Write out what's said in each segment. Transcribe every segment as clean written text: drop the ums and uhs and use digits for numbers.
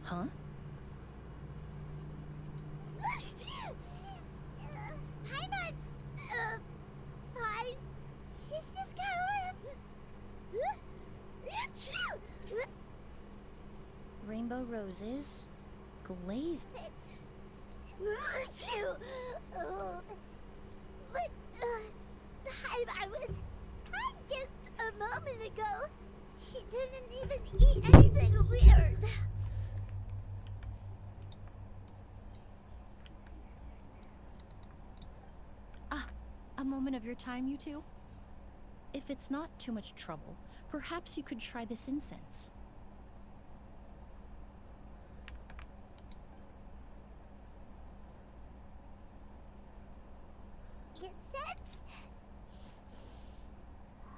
Huh? Paimon's, fine. She's just got Rainbow roses, glazed. But, Paimon was fine just a moment ago. She didn't even eat anything weird. A moment of your time, you two? If it's not too much trouble, perhaps you could try this incense. Incense?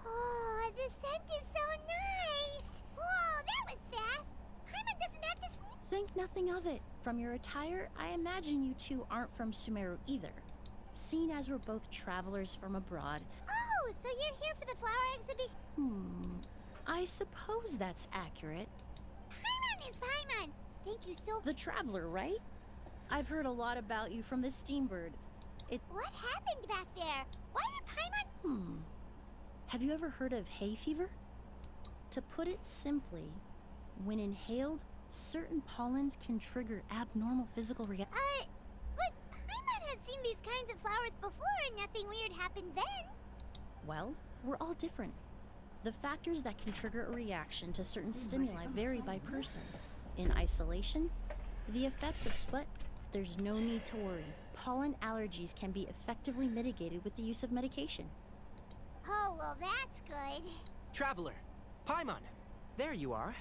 Oh, the scent is so nice. Whoa, that was fast. Paimon doesn't have to sneak. Think nothing of it. From your attire, I imagine you two aren't from Sumeru either. Seeing as we're both travelers from abroad. Oh, so you're here for the flower exhibition? I suppose that's accurate. Paimon is Paimon. Thank you so. The traveler, right? I've heard a lot about you from the Steambird. What happened back there? Why did Paimon? Have you ever heard of hay fever? To put it simply, when inhaled, certain pollens can trigger abnormal physical reactions. But Paimon has seen these kinds of flowers before and nothing weird happened then. Well, we're all different. The factors that can trigger a reaction to certain stimuli vary by person. In isolation, the effects of sweat, there's no need to worry. Pollen allergies can be effectively mitigated with the use of medication. Oh, well, that's good. Traveler, Paimon, there you are.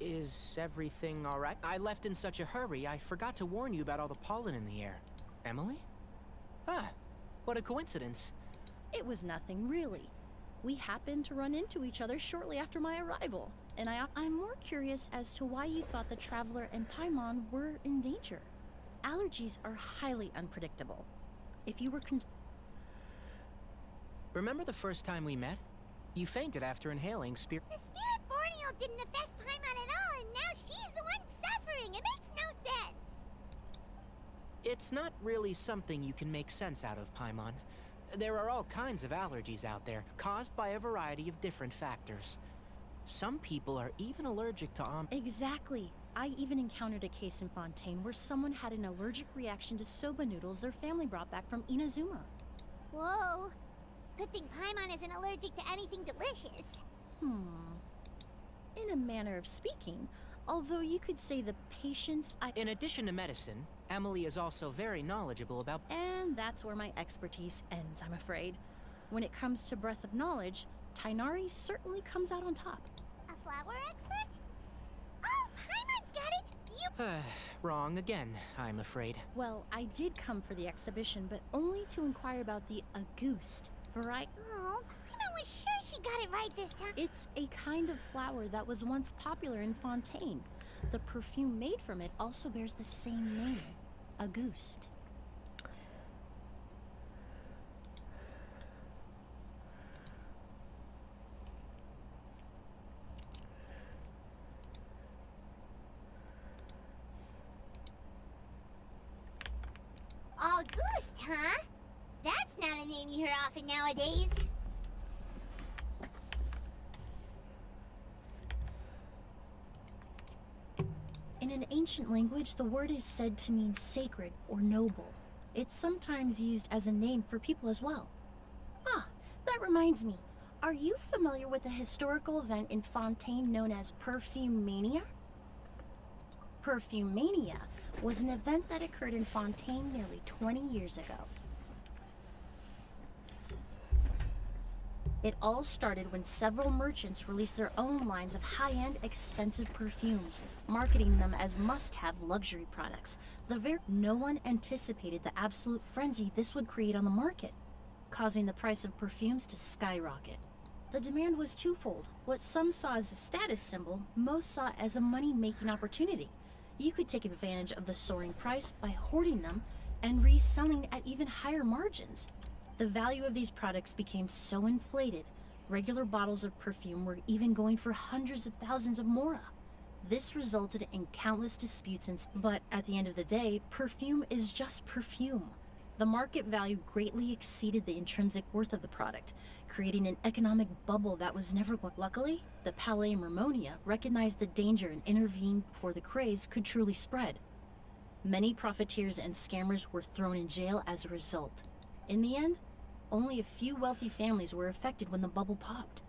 Is everything all right? I left in such a hurry, I forgot to warn you about all the pollen in the air. Emily? Ah, what a coincidence. It was nothing, really. We happened to run into each other shortly after my arrival, and I'm more curious as to why you thought the Traveler and Paimon were in danger. Allergies are highly unpredictable. If you were Remember the first time we met? You fainted after inhaling spear. The spirit borneo didn't affect Paimon at all, and now she's the one suffering. It makes no sense. It's not really something you can make sense out of, Paimon. There are all kinds of allergies out there, caused by a variety of different factors. Some people are even allergic to Exactly. I even encountered a case in Fontaine where someone had an allergic reaction to soba noodles their family brought back from Inazuma. Whoa. Good thing Paimon isn't allergic to anything delicious. In a manner of speaking, although you could say the patients In addition to medicine, Emilie is also very knowledgeable about... And that's where my expertise ends, I'm afraid. When it comes to breadth of knowledge, Tainari certainly comes out on top. A flower expert? Oh, Paimon's got it! Wrong again, I'm afraid. Well, I did come for the exhibition, but only to inquire about the Auguste variety. Oh, Paimon was sure she got it right this time. It's a kind of flower that was once popular in Fontaine. The perfume made from it also bears the same name, Auguste. Auguste, huh? That's not a name you hear often nowadays. In an ancient language, the word is said to mean sacred or noble. It's sometimes used as a name for people as well. That reminds me. Are you familiar with a historical event in Fontaine known as Perfume Mania? Perfume Mania was an event that occurred in Fontaine nearly 20 years ago. It all started when several merchants released their own lines of high-end, expensive perfumes, marketing them as must-have luxury products. No one anticipated the absolute frenzy this would create on the market, causing the price of perfumes to skyrocket. The demand was twofold. What some saw as a status symbol, most saw as a money-making opportunity. You could take advantage of the soaring price by hoarding them and reselling at even higher margins. The value of these products became so inflated, Regular bottles of perfume were even going for hundreds of thousands of mora. This resulted in countless disputes, but at the end of the day, perfume is just perfume. The market value greatly exceeded the intrinsic worth of the product, creating an economic bubble that was never going. Luckily, the Palais Mermonia recognized the danger and intervened before the craze could truly spread. Many profiteers and scammers were thrown in jail as a result. In the end, only a few wealthy families were affected when the bubble popped.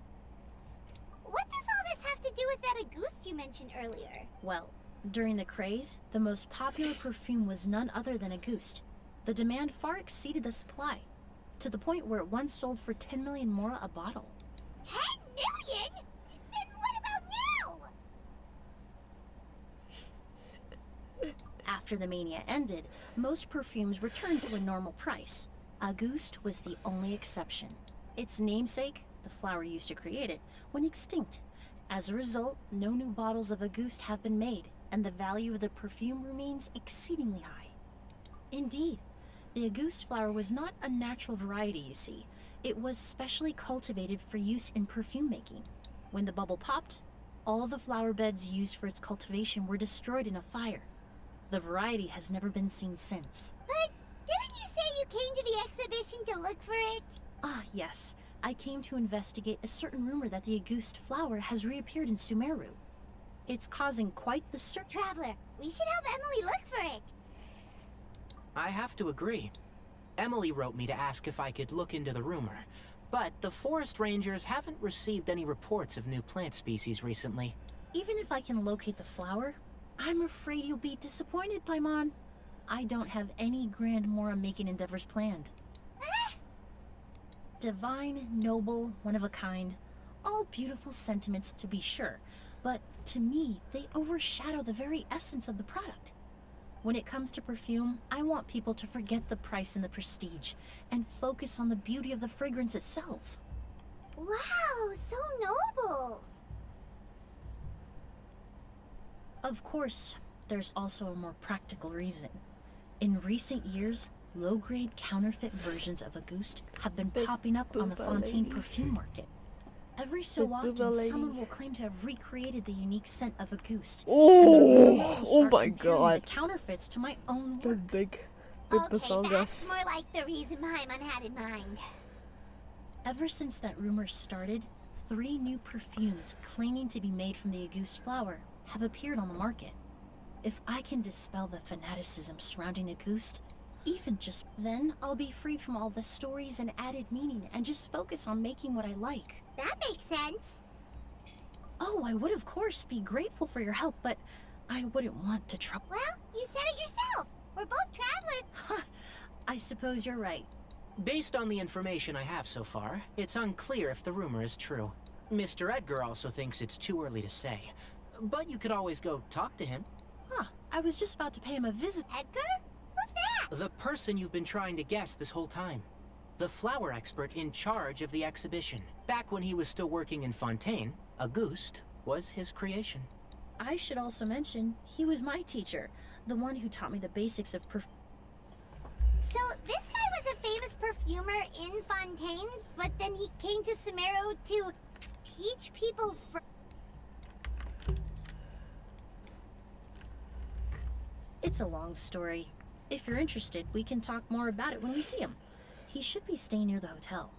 What does all this have to do with that Auguste you mentioned earlier? Well, during the craze, the most popular perfume was none other than Auguste. The demand far exceeded the supply, to the point where it once sold for 10 million mora a bottle. 10 million? Then what about now? After the mania ended, most perfumes returned to a normal price. Auguste was the only exception. Its namesake, the flower used to create it, went extinct. As a result, no new bottles of Auguste have been made, and the value of the perfume remains exceedingly high. Indeed, the Auguste flower was not a natural variety, you see. It was specially cultivated for use in perfume making. When the bubble popped, all the flower beds used for its cultivation were destroyed in a fire. The variety has never been seen since. But didn't you say you came to the exhibition to look for it? Ah, yes. I came to investigate a certain rumor that the Auguste flower has reappeared in Sumeru. It's causing quite the search. Traveler, we should help Emily look for it. I have to agree. Emilie wrote me to ask if I could look into the rumor, but the forest rangers haven't received any reports of new plant species recently. Even if I can locate the flower, I'm afraid you'll be disappointed, Paimon. I don't have any grand Mora-making endeavors planned. Divine, noble, one of a kind. All beautiful sentiments, to be sure, but to me, they overshadow the very essence of the product. When it comes to perfume, I want people to forget the price and the prestige, and focus on the beauty of the fragrance itself. Wow, so noble. Of course, there's also a more practical reason. In recent years, low-grade counterfeit versions of Auguste have been popping up on the Fontaine perfume market. Every so often, someone will claim to have recreated the unique scent of Auguste. Oh my god. The counterfeits to my own The work. big Okay, batongas. that's more like the reason Paimon had in mind. Ever since that rumor started, 3 new perfumes claiming to be made from the Auguste flower have appeared on the market. If I can dispel the fanaticism surrounding Auguste, even just then, I'll be free from all the stories and added meaning and just focus on making what I like. That makes sense. Oh, I would of course be grateful for your help, but I wouldn't want to trouble. Well, you said it yourself. We're both travelers. I suppose you're right. Based on the information I have so far, it's unclear if the rumor is true. Mr. Edgar also thinks it's too early to say, but you could always go talk to him. I was just about to pay him a visit. Edgar? Who's that? The person you've been trying to guess this whole time. The flower expert in charge of the exhibition. Back when he was still working in Fontaine, Auguste was his creation. I should also mention, he was my teacher, the one who taught me the basics of So this guy was a famous perfumer in Fontaine, but then he came to Sumeru to teach people It's a long story. If you're interested, we can talk more about it when we see him. He should be staying near the hotel.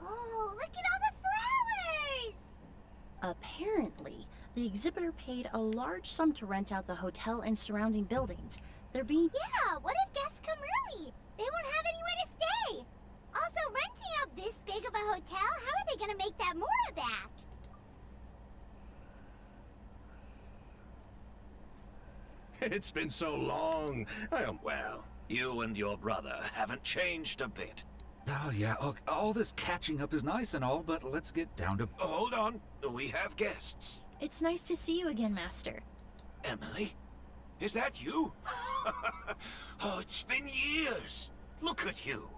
Oh, look at all the flowers! Apparently, the exhibitor paid a large sum to rent out the hotel and surrounding buildings. They're being... Yeah, what if guests come early? They won't have anywhere to stay. Also, renting out this big of a hotel, how are they gonna make that Mora back? It's been so long. Well, you and your brother haven't changed a bit. Oh, yeah, okay. All this catching up is nice and all, but let's get down to... Hold on. We have guests. It's nice to see you again, Master. Emily? Is that you? Oh, it's been years. Look at you.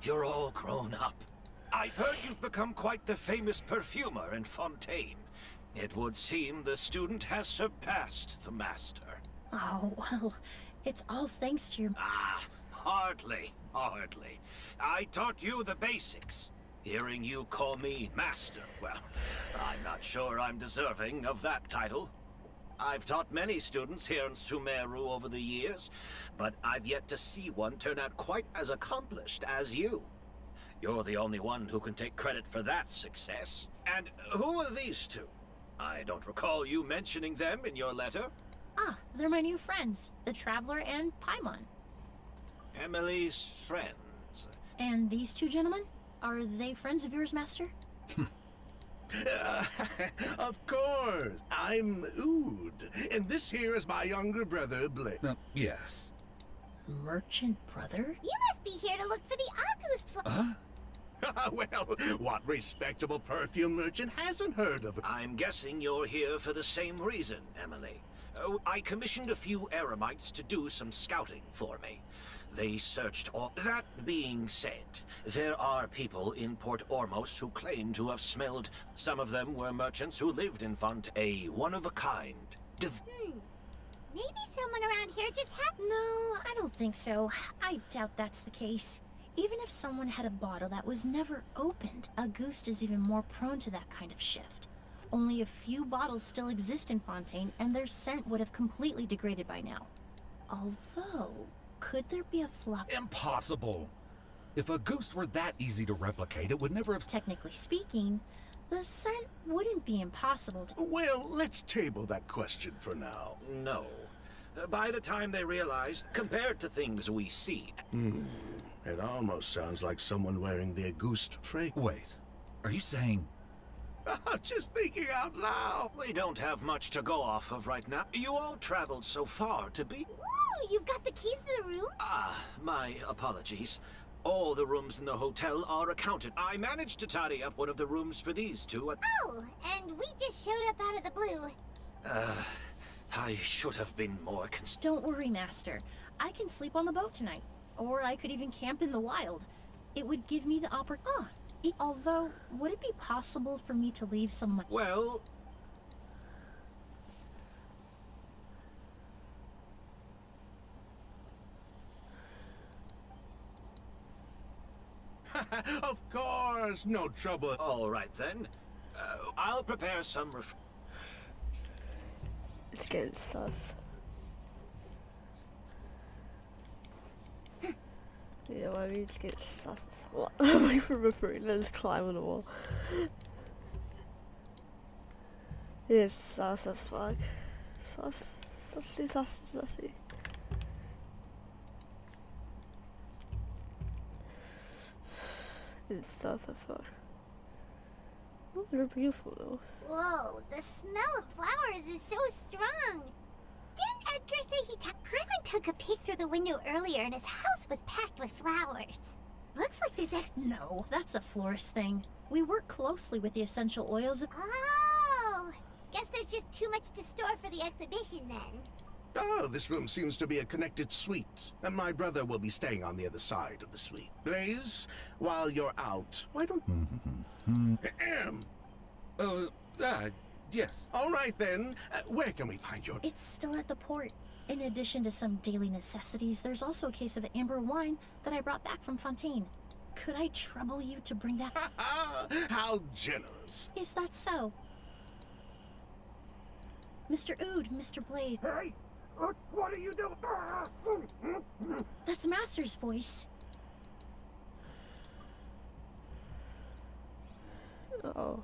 You're all grown up. I've heard you've become quite the famous perfumer in Fontaine. It would seem the student has surpassed the master. Oh, well, it's all thanks to your... Ah, hardly. I taught you the basics. Hearing you call me master, well, I'm not sure I'm deserving of that title. I've taught many students here in Sumeru over the years, but I've yet to see one turn out quite as accomplished as you. You're the only one who can take credit for that success. And who are these two? I don't recall you mentioning them in your letter. Ah, they're my new friends, the Traveler and Paimon. Emily's friends. And these two gentlemen? Are they friends of yours, Master? Of course. I'm Ood, and this here is my younger brother, Blake. Yes. Merchant brother? You must be here to look for the August flower. Well, what respectable perfume merchant hasn't heard of it? I'm guessing you're here for the same reason, Emily. I commissioned a few eremites to do some scouting for me. They searched all... That being said, there are people in Port Ormos who claim to have smelled... Some of them were merchants who lived in Font, a one-of-a-kind... Maybe someone around here just happened. No, I don't think so. I doubt that's the case. Even if someone had a bottle that was never opened, Auguste is even more prone to that kind of shift. Only a few bottles still exist in Fontaine, and their scent would have completely degraded by now. Although, could there be a flock? Impossible. If a ghost were that easy to replicate, it would never have... Technically speaking, the scent wouldn't be impossible to... Well, let's table that question for now. No. By the time they realized, compared to things we see... It almost sounds like someone wearing the Auguste fragrance. Wait, are you saying... Just thinking out loud. We don't have much to go off of right now. You all traveled so far to be... Ooh, you've got the keys to the room? Ah, my apologies. All the rooms in the hotel are accounted. I managed to tidy up one of the rooms for these two. Oh, and we just showed up out of the blue. I should have been more Don't worry, Master. I can sleep on the boat tonight. Or I could even camp in the wild. It would give me the Although, would it be possible for me to leave some... Well... Of course, no trouble. All right, then. I'll prepare some It's getting sus. Yeah, I mean, it's getting sus. What? I'm like remembering, let's climb on the wall. It's sus as fuck. Sussy. It's sus as fuck. Oh, they're beautiful though. Whoa, the smell of flowers is so strong. Didn't Edgar say he Hyman took a peek through the window earlier and his house was packed with flowers. Looks like these No, that's a florist thing. We work closely with the essential oils of... Oh, guess there's just too much to store for the exhibition then. Oh, this room seems to be a connected suite, and my brother will be staying on the other side of the suite. Blaze, while you're out, why don't... Yes. All right then, where can we find your... It's still at the port. In addition to some daily necessities, there's also a case of amber wine that I brought back from Fontaine. Could I trouble you to bring that... How generous. Is that so? Mr. Ood, Mr. Blaze. Hey! What are you doing? That's Master's voice. Uh-oh.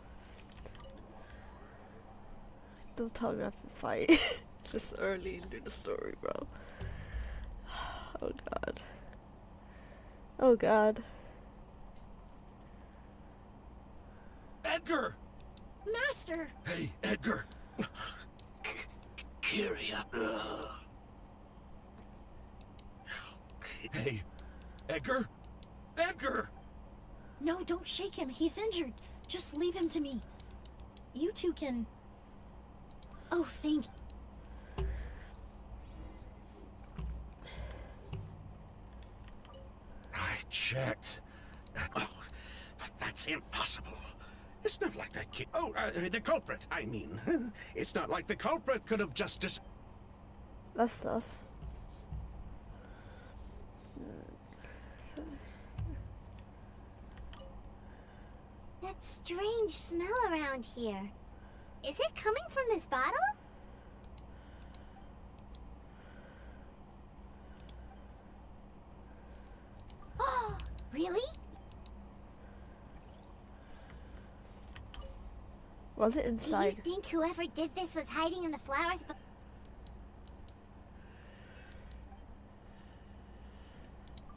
Don't tell me I have to fight. It's just early into the story, bro. Oh god. Oh god. Edgar! Master! Hey, Edgar! Kyria. Hey, Edgar? Edgar! No, don't shake him. He's injured. Just leave him to me. You two can... Oh, thank you. I checked. Oh, but that's impossible. It's not like that kid. Oh, the culprit, I mean. It's not like the culprit could have just That's us. That strange smell around here. Is it coming from this bottle? Oh, really? Was it Do you inside? think whoever did this was hiding in the flowers?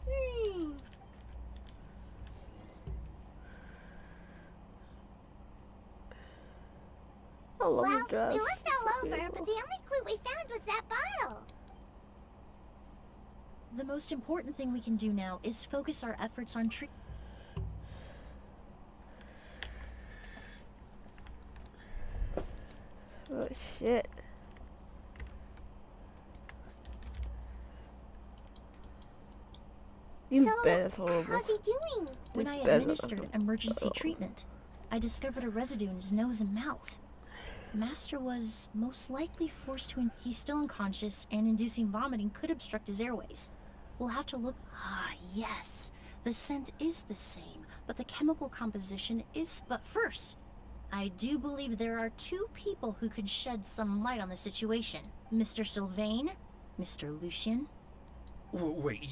Hmm. I love Well, the dress. we looked all So over, beautiful. but the only clue we found was that bottle. The most important thing we can do now is focus our efforts on Oh shit. You So, bet it's horrible. how's he doing? When I It's better administered than- emergency oh. treatment, I discovered a residue in his nose and mouth. Master was most likely forced to... He's still unconscious, and inducing vomiting could obstruct his airways. We'll have to look... Ah, yes. The scent is the same, but the chemical composition is... But first, I do believe there are two people who could shed some light on the situation. Mr. Sylvain, Mr. Lucien. Wait,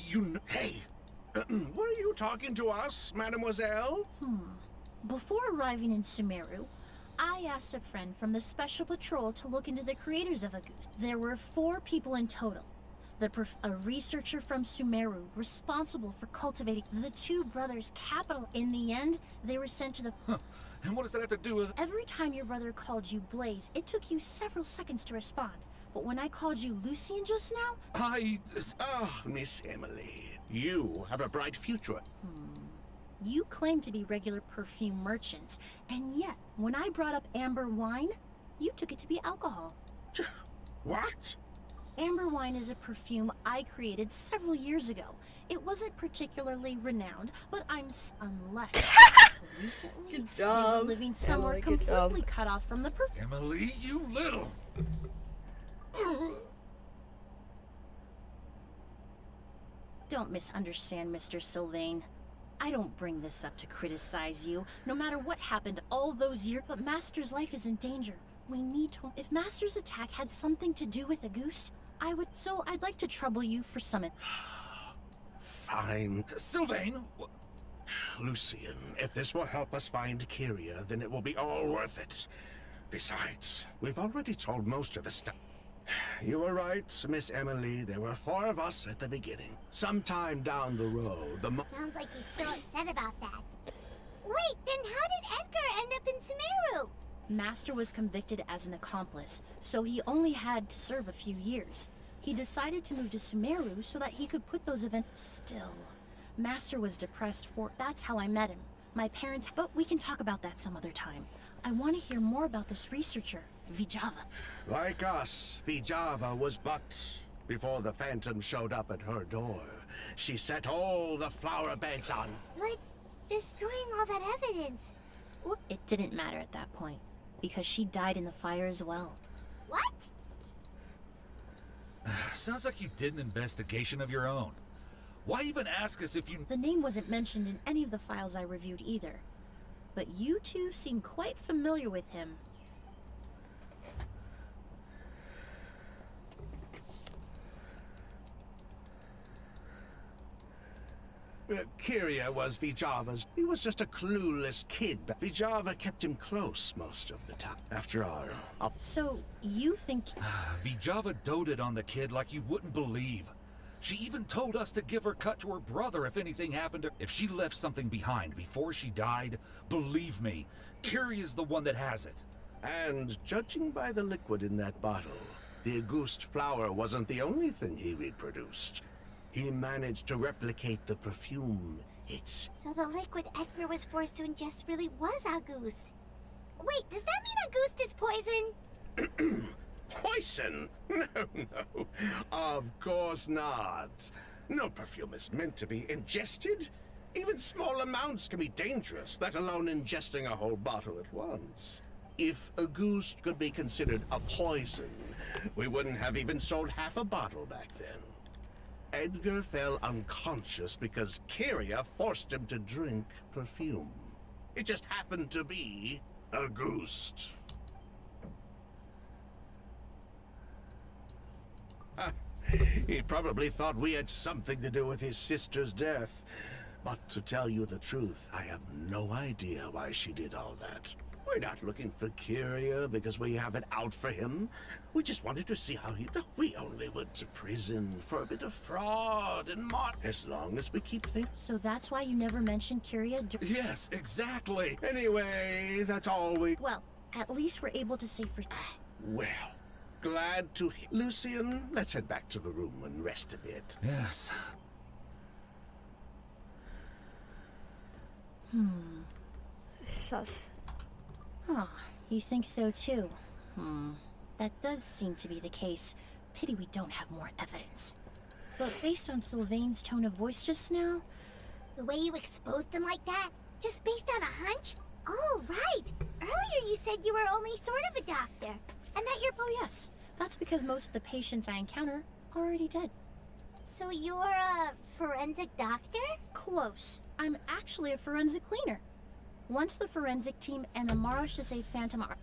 Hey, were you talking to us, mademoiselle? Before arriving in Sumeru, I asked a friend from the Special Patrol to look into the creators of Auguste. There were 4 people in total. A researcher from Sumeru responsible for cultivating the 2 brothers' capital. In the end, they were sent to the... and what does that have to do with... Every time your brother called you Blaze, it took you several seconds to respond. But when I called you Lucien just now, Ah, Miss Emilie, you have a bright future. you claimed to be regular perfume merchants. And yet, when I brought up amber wine, you took it to be alcohol. What? Amber wine is a perfume I created several years ago. It wasn't particularly renowned, but unless recently Good you were job, living somewhere Emily, good job. completely cut off from the perfume. Emily, you little... Don't misunderstand, Mr. Sylvain. I don't bring this up to criticize you, no matter what happened all those years, but Master's life is in danger. We need to... If Master's attack had something to do with Auguste, So I'd like to trouble you for some... Fine. Sylvain! Lucien, if this will help us find Kyria, then it will be all worth it. Besides, we've already told most of the stuff. You were right, Miss Emilie. There were 4 of us at the beginning. Sometime down the road, Sounds like he's still upset about that. Wait, then how did Edgar end up in Sumeru? Master was convicted as an accomplice, so he only had to serve a few years. He decided to move to Sumeru so that he could put those events... Still, Master was depressed for... That's how I met him. My parents... But we can talk about that some other time. I want to hear more about this researcher, Vijava. Like us, Vijava was but before the Phantom showed up at her door. She set all the flower beds on. But destroying all that evidence... It didn't matter at that point, because she died in the fire as well. What? Sounds like you did an investigation of your own. Why even ask us if you... The name wasn't mentioned in any of the files I reviewed either. But you two seem quite familiar with him. Kyria was Vijava's. He was just a clueless kid. Vijava kept him close most of the time. After all, So, you think... Vijava doted on the kid like you wouldn't believe. She even told us to give her cut to her brother if anything happened to... If she left something behind before she died, believe me, Kyria's the one that has it. and judging by the liquid in that bottle, the Auguste flower wasn't the only thing he reproduced. He managed to replicate the perfume It's So the liquid Edgar was forced to ingest really was August. Wait, does that mean August is poison? poison. No, no. Of course not. No perfume is meant to be ingested. Even small amounts can be dangerous, let alone ingesting a whole bottle at once. If a goose could be considered a poison, we wouldn't have even sold half a bottle back then. Edgar fell unconscious because Kyria forced him to drink perfume. It just happened to be a goose. He probably thought we had something to do with his sister's death. But to tell you the truth, I have no idea why she did all that. We're not looking for Kyria because we have it out for him. We just wanted to see how he... We only went to prison for a bit of fraud and as long as we keep things... So that's why you never mentioned Kyria Yes, exactly. Anyway, that's all we... Well, at least we're able to say for... Well, glad to hear... Lucian, let's head back to the room and rest a bit. Yes. Sus. Huh, you think so too? That does seem to be the case. Pity we don't have more evidence. But based on Sylvain's tone of voice just now... The way you exposed them like that? Just based on a hunch? Oh, right. Earlier you said you were only sort of a doctor. And that you're... Oh yes, that's because most of the patients I encounter are already dead. So you're a forensic doctor? Close. I'm actually a forensic cleaner. Once the forensic team and the Marachese Phantom are...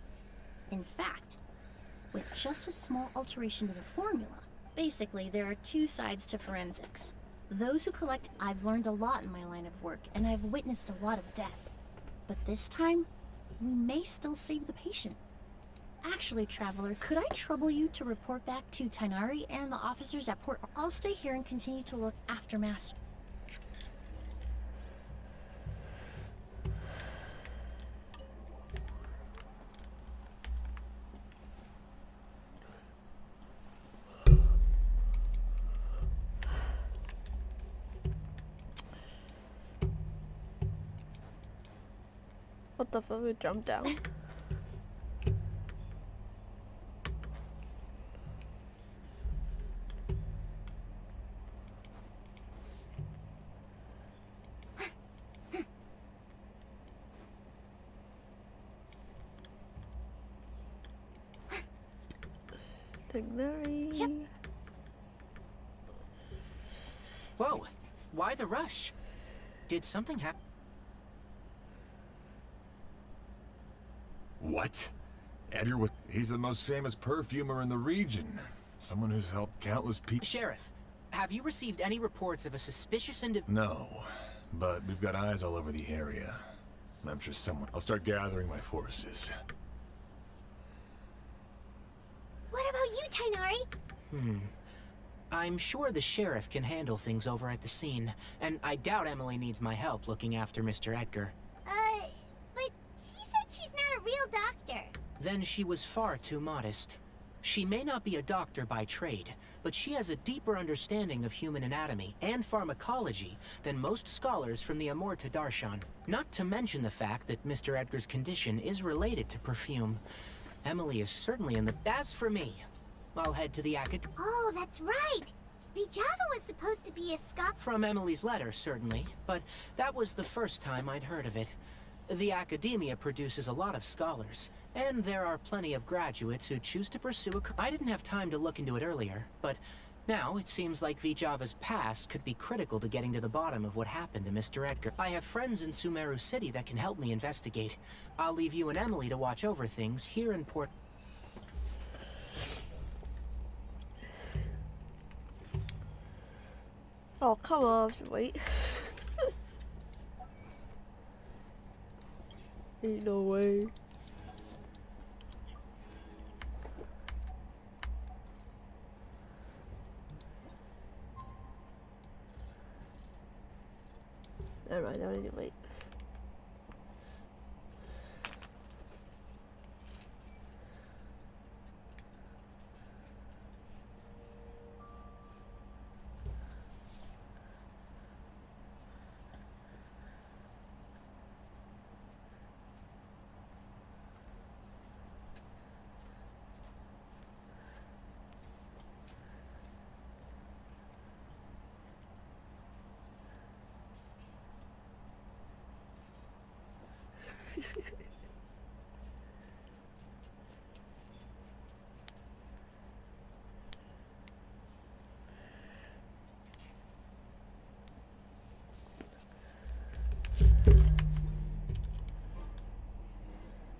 In fact, with just a small alteration to the formula. Basically, there are two sides to forensics. Those who collect... I've learned a lot in my line of work, and I've witnessed a lot of death. But this time, we may still save the patient. Actually, Traveler, could I trouble you to report back to Tainari and the officers at Port... I'll stay here and continue to look after Master. What the fuck? We jumped down. Tainari. Yep. Whoa, why the rush? Did something happen? What? Edgar, he's the most famous perfumer in the region. Someone who's helped countless people. Sheriff, have you received any reports of a suspicious No, but we've got eyes all over the area. I'm sure someone... I'll start gathering my forces. What about you, Tainari? I'm sure the sheriff can handle things over at the scene, and I doubt Emily needs my help looking after Mr. Edgar. But she said she's not a real doctor. Then she was far too modest. She may not be a doctor by trade, but she has a deeper understanding of human anatomy and pharmacology than most scholars from the Amorta Darshan. Not to mention the fact that Mr. Edgar's condition is related to perfume. Emily is certainly in the... As for me, I'll head to the acad... Oh, that's right. Vijava was supposed to be a scholar. From Emily's letter, certainly, but that was the first time I'd heard of it. The academia produces a lot of scholars, and there are plenty of graduates who choose to pursue a... I didn't have time to look into it earlier, but now it seems like Vijava's past could be critical to getting to the bottom of what happened to Mr. Edgar. I have friends in Sumeru City that can help me investigate. I'll leave you and Emily to watch over things here in Port... Oh, come on, wait. Ain't no way. Nevermind, I need to wait.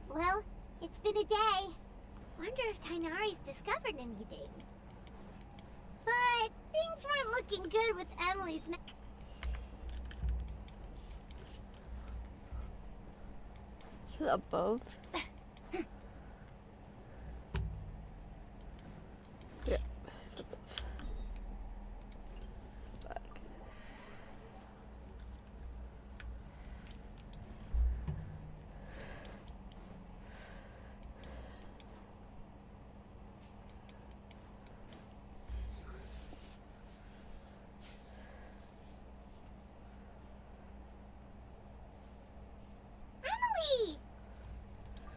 Well, it's been a day. Wonder if Tainari's discovered anything. But things weren't looking good with Emily's Is it above? Yeah, it's above. Back. Emily!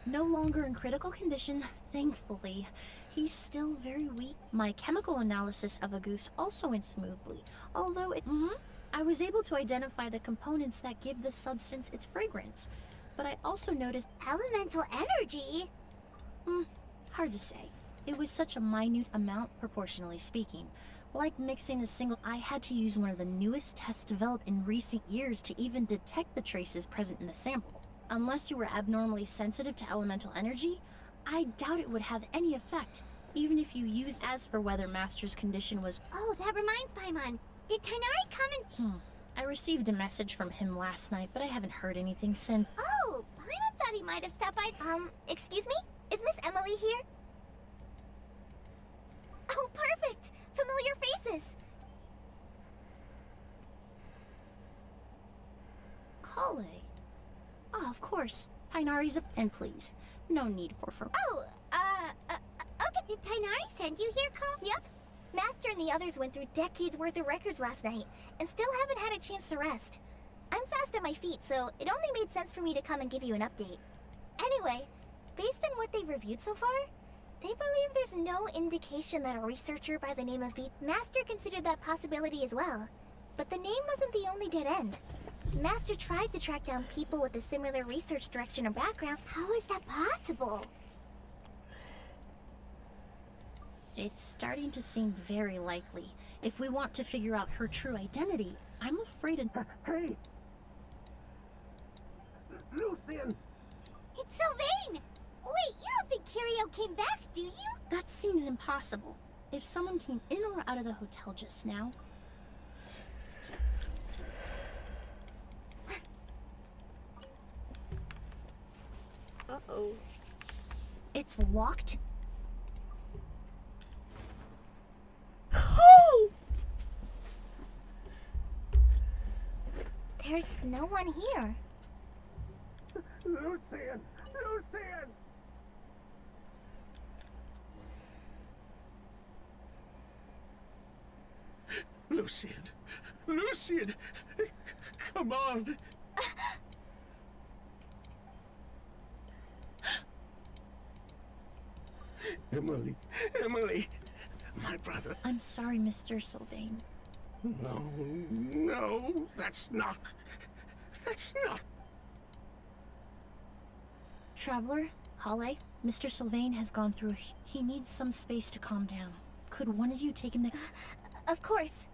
No longer in critical condition, thankfully. He's still very weak. My chemical analysis of a goose also went smoothly, although I was able to identify the components that give the substance its fragrance. But I also noticed Elemental energy? hard to say. It was such a minute amount, proportionally speaking. Like mixing a single, I had to use one of the newest tests developed in recent years to even detect the traces present in the sample. Unless you were abnormally sensitive to elemental energy, I doubt it would have any effect, even if you used. As for whether Master's condition was. Oh, that reminds Paimon. Did Tainari come and... I received a message from him last night, but I haven't heard anything since. Oh, Paimon thought he might have stopped by... excuse me? Is Miss Emily here? Oh, perfect! Familiar faces! Kale. Ah, of course. Tainari's up. And please, no need for. Oh, okay. Did Tainari send you here, Cole? Yep. Master and the others went through decades worth of records last night, and still haven't had a chance to rest. I'm fast on my feet, so it only made sense for me to come and give you an update. Anyway, based on what they've reviewed so far, they believe there's no indication that a researcher by the name of Master considered that possibility as well. But the name wasn't the only dead end. Master tried to track down people with a similar research direction or background. How is that possible? It's starting to seem very likely. If we want to figure out her true identity, I'm afraid it. Hey! Lucian! It's Sylvain! Wait, you don't think Kirio came back, do you? That seems impossible. If someone came in or out of the hotel just now. Uh-oh. It's locked? Oh! There's no one here. Lucian! Lucian! Lucian! Lucian! Come on! Emily! Emily! My brother. I'm sorry, Mr. Sylvain. No, no, that's not. Traveler, Kale, Mr. Sylvain has gone through. He needs some space to calm down. Could one of you take him to. Of course.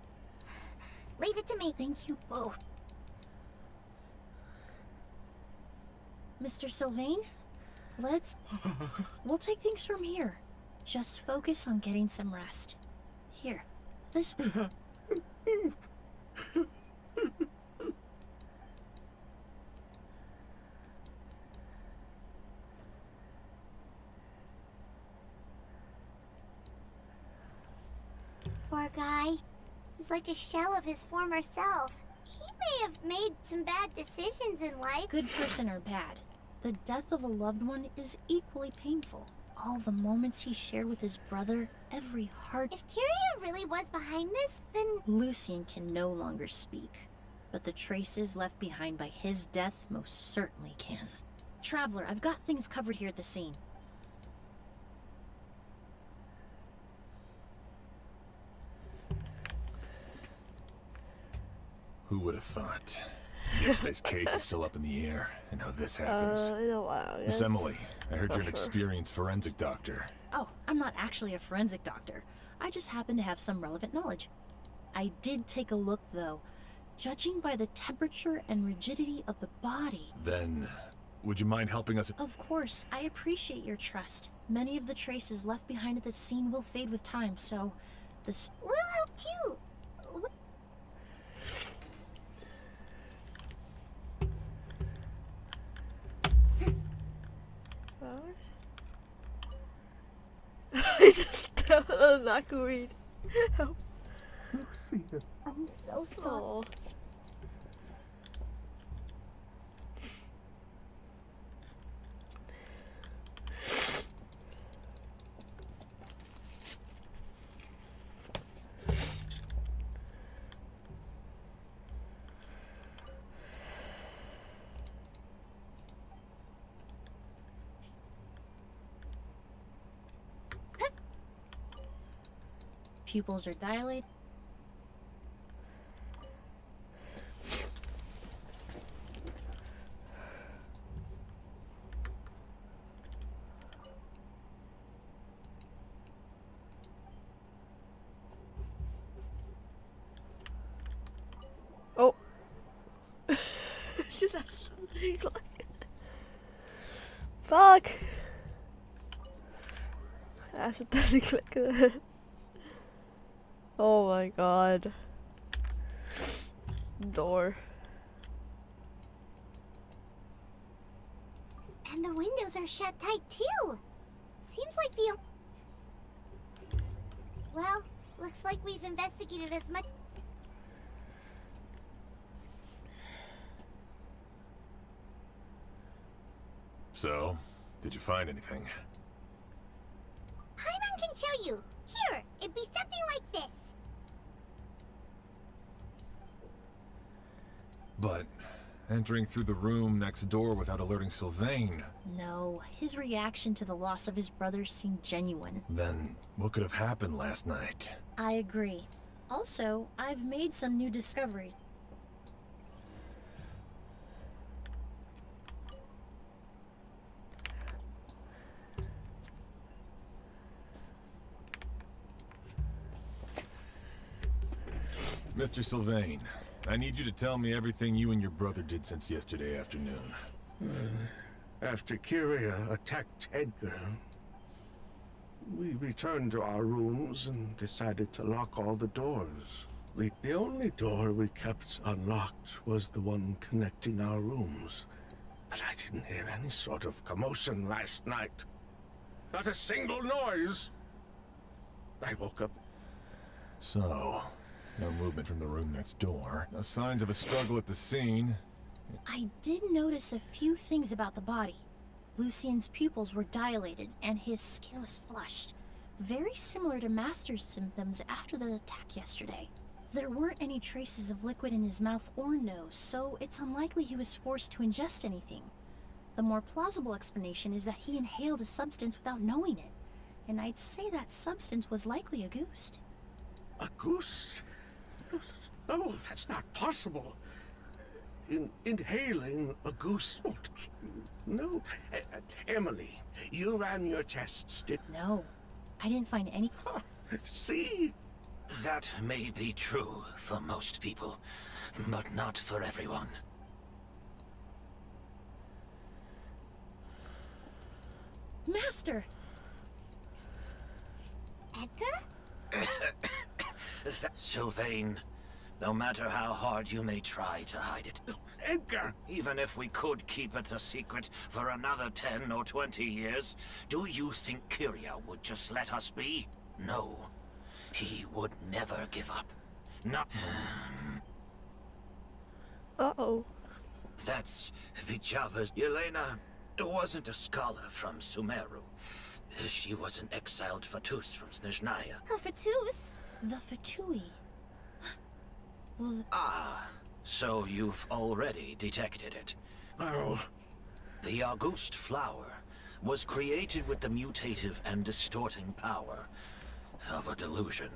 Leave it to me. Thank you both. Mr. Sylvain, we'll take things from here. Just focus on getting some rest. Here, this way. Poor guy. He's like a shell of his former self. He may have made some bad decisions in life. Good person or bad, the death of a loved one is equally painful. All the moments he shared with his brother, every heart. If Kirio really was behind this, then... Lucian can no longer speak, but the traces left behind by his death most certainly can. Traveler, I've got things covered here at the scene. Who would have thought? Yesterday's case is still up in the air, and how this happens. In a while, Miss yes. Emily, I heard you're an Sure. experienced forensic doctor. Oh, I'm not actually a forensic doctor. I just happen to have some relevant knowledge. I did take a look, though. Judging by the temperature and rigidity of the body. Then, would you mind helping us? Of course, I appreciate your trust. Many of the traces left behind at the scene will fade with time, so this. We'll help too. Flowers? I just don't know to read. Help. I'm so sorry. Oh. Pupils are dilated. Oh. She's actually like. Fuck! I accidentally clicked it. Oh my god. Door. And the windows are shut tight too. Seems like the. Well, looks like we've investigated as much. So, did you find anything? Paimon can show you. Here, it'd be something like this. But entering through the room next door without alerting Sylvain, No, his reaction to the loss of his brother seemed genuine. then what could have happened last night? I agree. Also, I've made some new discoveries. Mr. Sylvain, I need you to tell me everything you and your brother did since yesterday afternoon. After Kyria attacked Edgar, we returned to our rooms and decided to lock all the doors. The only door we kept unlocked was the one connecting our rooms. But I didn't hear any sort of commotion last night. Not a single noise. I woke up. So, no movement from the room next door. No signs of a struggle at the scene. I did notice a few things about the body. Lucien's pupils were dilated, and his skin was flushed. Very similar to Master's symptoms after the attack yesterday. There weren't any traces of liquid in his mouth or nose, so it's unlikely he was forced to ingest anything. The more plausible explanation is that he inhaled a substance without knowing it, and I'd say that substance was likely a goose. A goose? No, that's not possible. Inhaling a goose won't kill you. No. Emily, you ran your tests, did No, I didn't find any. See? That may be true for most people, but not for everyone. Master! Edgar? Sylvain, no matter how hard you may try to hide it, Edgar! even if we could keep it a secret for another 10 or 20 years, do you think Kyria would just let us be? No. He would never give up. Not... Uh-oh. That's Vijava's... Yelena wasn't a scholar from Sumeru. She was an exiled Fatus from Snezhnaya. Oh, Fatus? The Fatui. Well, Ah, so you've already detected it. Oh, The August flower was created with the mutative and distorting power of a delusion.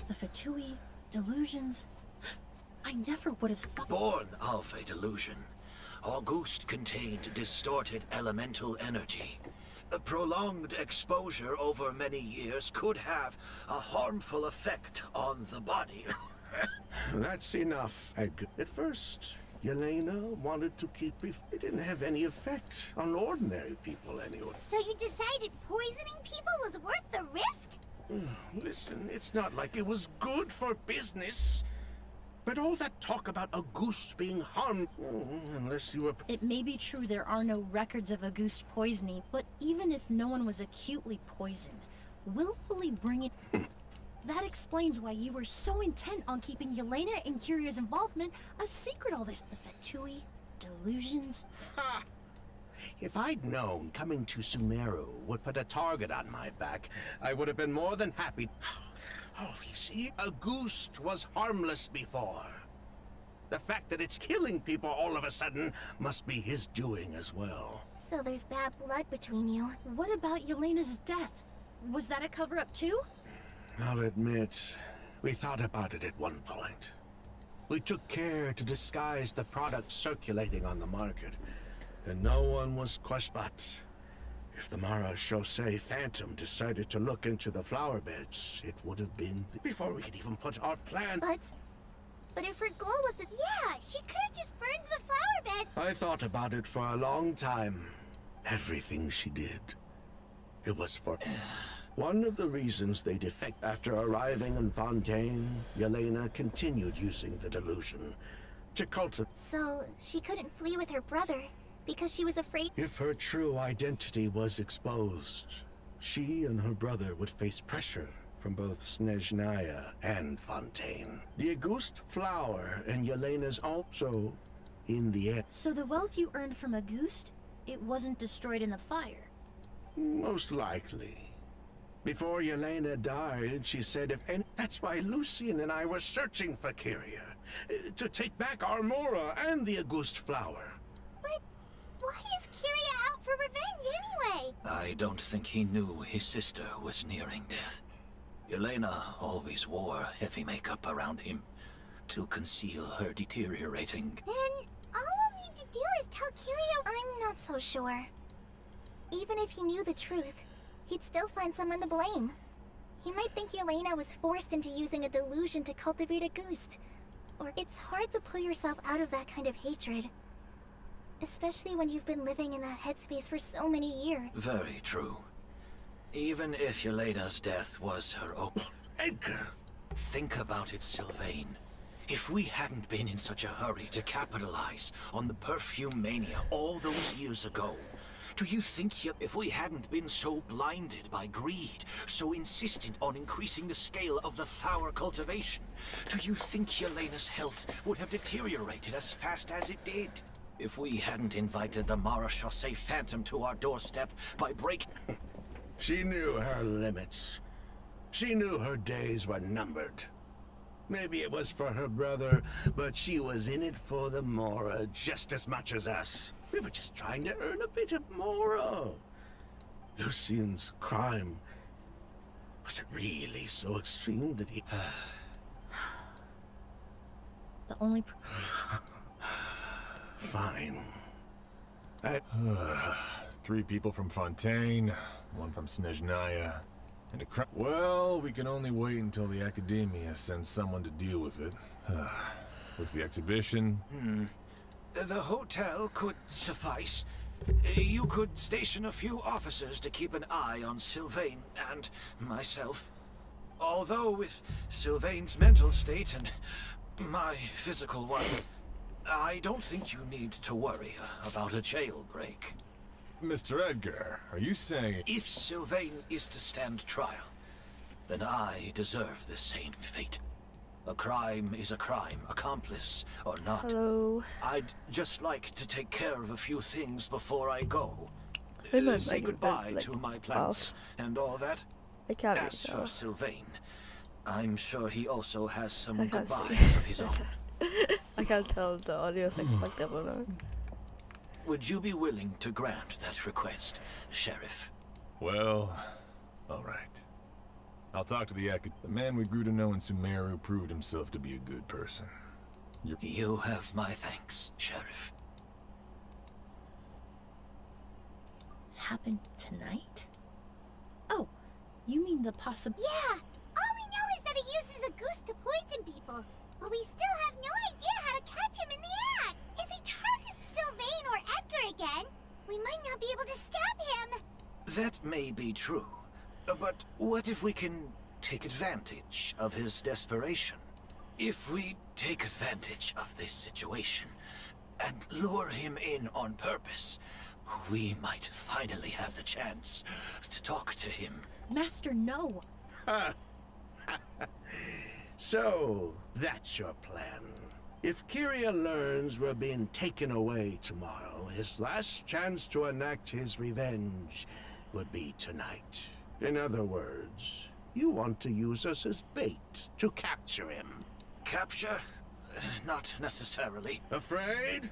the Fatui, delusions. I never would have thought. Born of a delusion, Auguste contained distorted elemental energy. A prolonged exposure over many years could have a harmful effect on the body. That's enough, Edgar. At first, Yelena wanted to keep it didn't have any effect on ordinary people anyway. So you decided poisoning people was worth the risk? Listen, it's not like it was good for business. But all that talk about Auguste being harmed, unless you were... It may be true there are no records of Auguste poisoning, but even if no one was acutely poisoned, willfully bringing... That explains why you were so intent on keeping Yelena and Kiria's involvement a secret all this. The Fatui, delusions... Ha! If I'd known coming to Sumeru would put a target on my back, I would have been more than happy. Oh, you see, Auguste was harmless before. The fact that it's killing people all of a sudden must be his doing as well. So there's bad blood between you. What about Yelena's death? Was that a cover-up too? I'll admit, we thought about it at one point. We took care to disguise the products circulating on the market, and no one was questioned. But if the Mara Chaussee Phantom decided to look into the flower beds, it would have been before we could even put our plan. But if her goal was to... Yeah, she could have just burned the flower bed. I thought about it for a long time. Everything she did. It was for... One of the reasons they defect after arriving in Fontaine, Yelena continued using the delusion to cultivate... So she couldn't flee with her brother because she was afraid... If her true identity was exposed, she and her brother would face pressure from both Snezhnaya and Fontaine. The Auguste flower and Yelena's also in the air. So the wealth you earned from Auguste, it wasn't destroyed in the fire? Most likely. Before Yelena died, she said if any... That's why Lucien and I were searching for Kyria. To take back Armora and the Auguste flower. But why is Kyria out for revenge anyway? I don't think he knew his sister was nearing death. Yelena always wore heavy makeup around him to conceal her deteriorating. Then all we'll need to do is tell Kyria... I'm not so sure. Even if he knew the truth, he'd still find someone to blame. He might think Yelena was forced into using a delusion to cultivate Auguste. Or it's hard to pull yourself out of that kind of hatred. Especially when you've been living in that headspace for so many years. Very true. Even if Yelena's death was her own... Edgar! Think about it, Sylvain. If we hadn't been in such a hurry to capitalize on the perfume mania all those years ago, do you think if we hadn't been so blinded by greed, so insistent on increasing the scale of the flower cultivation, do you think Yelena's health would have deteriorated as fast as it did? If we hadn't invited the Mara Chaussee Phantom to our doorstep by breaking... She knew her limits. She knew her days were numbered. Maybe it was for her brother, but she was in it for the Mora just as much as us. We were just trying to earn a bit of Mora. Lucien's crime... Was it really so extreme that he... The only... Fine. 3 people from Fontaine, 1 from Snezhnaya, and a Well, we can only wait until the Academia sends someone to deal with it. With the exhibition... The hotel could suffice. You could station a few officers to keep an eye on Sylvain and myself. Although with Sylvain's mental state and my physical one, I don't think you need to worry about a jailbreak. Mr. Edgar, are you saying... If Sylvain is to stand trial, then I deserve the same fate. A crime is a crime, accomplice or not. Hello. I'd just like to take care of a few things before I go. I might Say make it goodbye like to my plants and all that. I can't read As for now. Sylvain, I'm sure he also has some I can't see. goodbyes of his own. I can't tell if the audio's like fucked up or not. Would you be willing to grant that request, Sheriff? Well, alright. I'll talk to the man we grew to know in Sumeru proved himself to be a good person. You have my thanks, Sheriff. Happened tonight? Oh, you mean the possible... Yeah, all we know is that he uses a goose to poison people, but we still have no idea how to catch him in the act. If he targets Sylvain or Edgar again, we might not be able to stop him. That may be true, but what if we can take advantage of his desperation? If we take advantage of this situation and lure him in on purpose, we might finally have the chance to talk to him. Master, no. So, that's your plan. If Kyria learns we're being taken away tomorrow, his last chance to enact his revenge would be tonight. In other words, you want to use us as bait to capture him. Capture? Not necessarily. Afraid?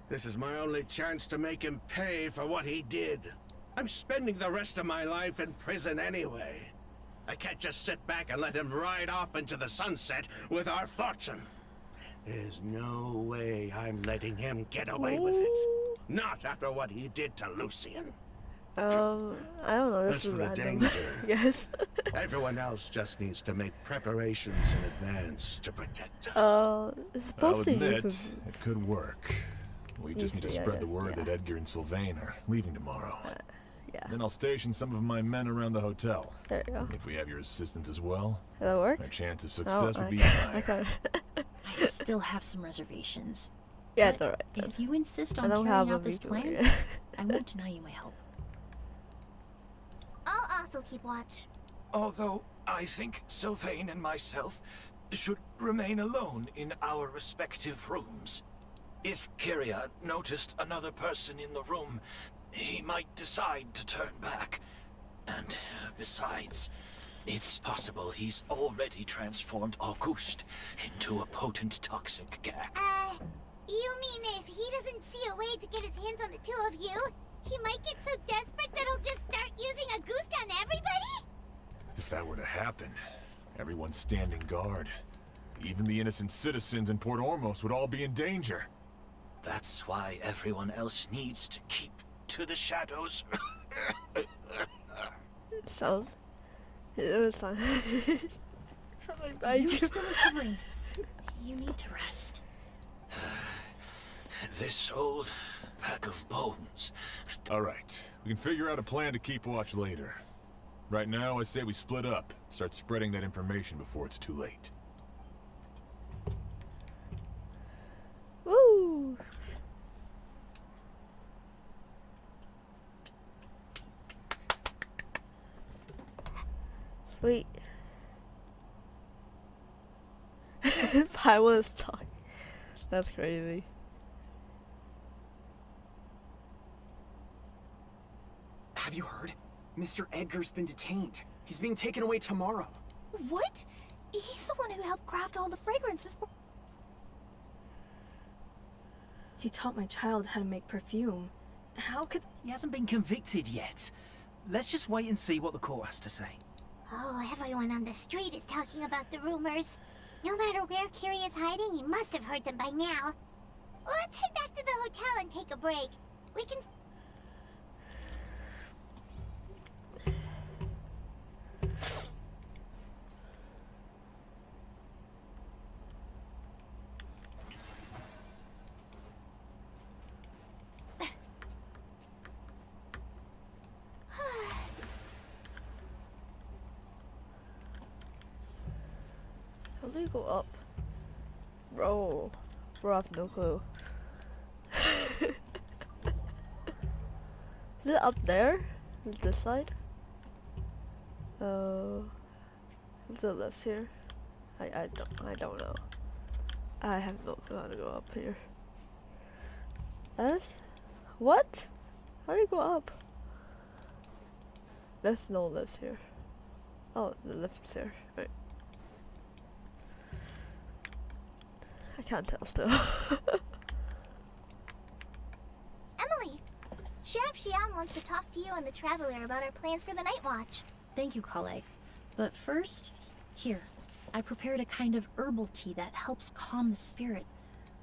This is my only chance to make him pay for what he did. I'm spending the rest of my life in prison anyway. I can't just sit back and let him ride off into the sunset with our fortune. There's no way I'm letting him get away with it. Not after what he did to Lucian. I don't know. As This for is the random. danger, Yes. everyone else just needs to make preparations in advance to protect us. It's I'll supposed to admit, use it could work. We just need to Yeah, spread the word yeah. that Edgar and Sylvain are leaving tomorrow. yeah. Then I'll station some of my men around the hotel. There you go. If we have your assistance as well, Did that work? our chance of Oh, success would be I higher. can't. I still have some reservations. Yeah, But it's alright. then. if you insist I on don't carrying have a out this video plan, yet. I won't deny you my help. I'll also keep watch. Although I think Sylvain and myself should remain alone in our respective rooms. If Kyria noticed another person in the room, he might decide to turn back. And besides, it's possible he's already transformed Auguste into a potent toxic gas. You mean if he doesn't see a way to get his hands on the two of you, he might get so desperate that he'll just start using a goose on everybody? If that were to happen, everyone's standing guard. Even the innocent citizens in Port Ormos would all be in danger. That's why everyone else needs to keep to the shadows. Sound. It was sound. Something bad. You're still recovering. You need to rest. This old pack of bones. All right, we can figure out a plan to keep watch later. Right now, I say we split up, start spreading that information before it's too late. Woo! Sweet. I was talking. That's crazy. Have you heard? Mr. Edgar's been detained. He's being taken away tomorrow. What? He's the one who helped craft all the fragrances for... He taught my child how to make perfume. How could... He hasn't been convicted yet. Let's just wait and see what the court has to say. Oh, everyone on the street is talking about the rumors. No matter where Kyria is hiding, he must have heard them by now. Let's head back to the hotel and take a break. We can... How do you go up? Bro. Bro, I have no clue. Is it up there? This side? Is it left here? I don't know. I have no clue how to go up here. S? What? How do you go up? There's no lift here. Oh, the lift is here. Right. I can't tell still. Emily, Sheriff Xian wants to talk to you and the Traveler about our plans for the Night Watch. Thank you, Kale. But first, here. I prepared a kind of herbal tea that helps calm the spirit.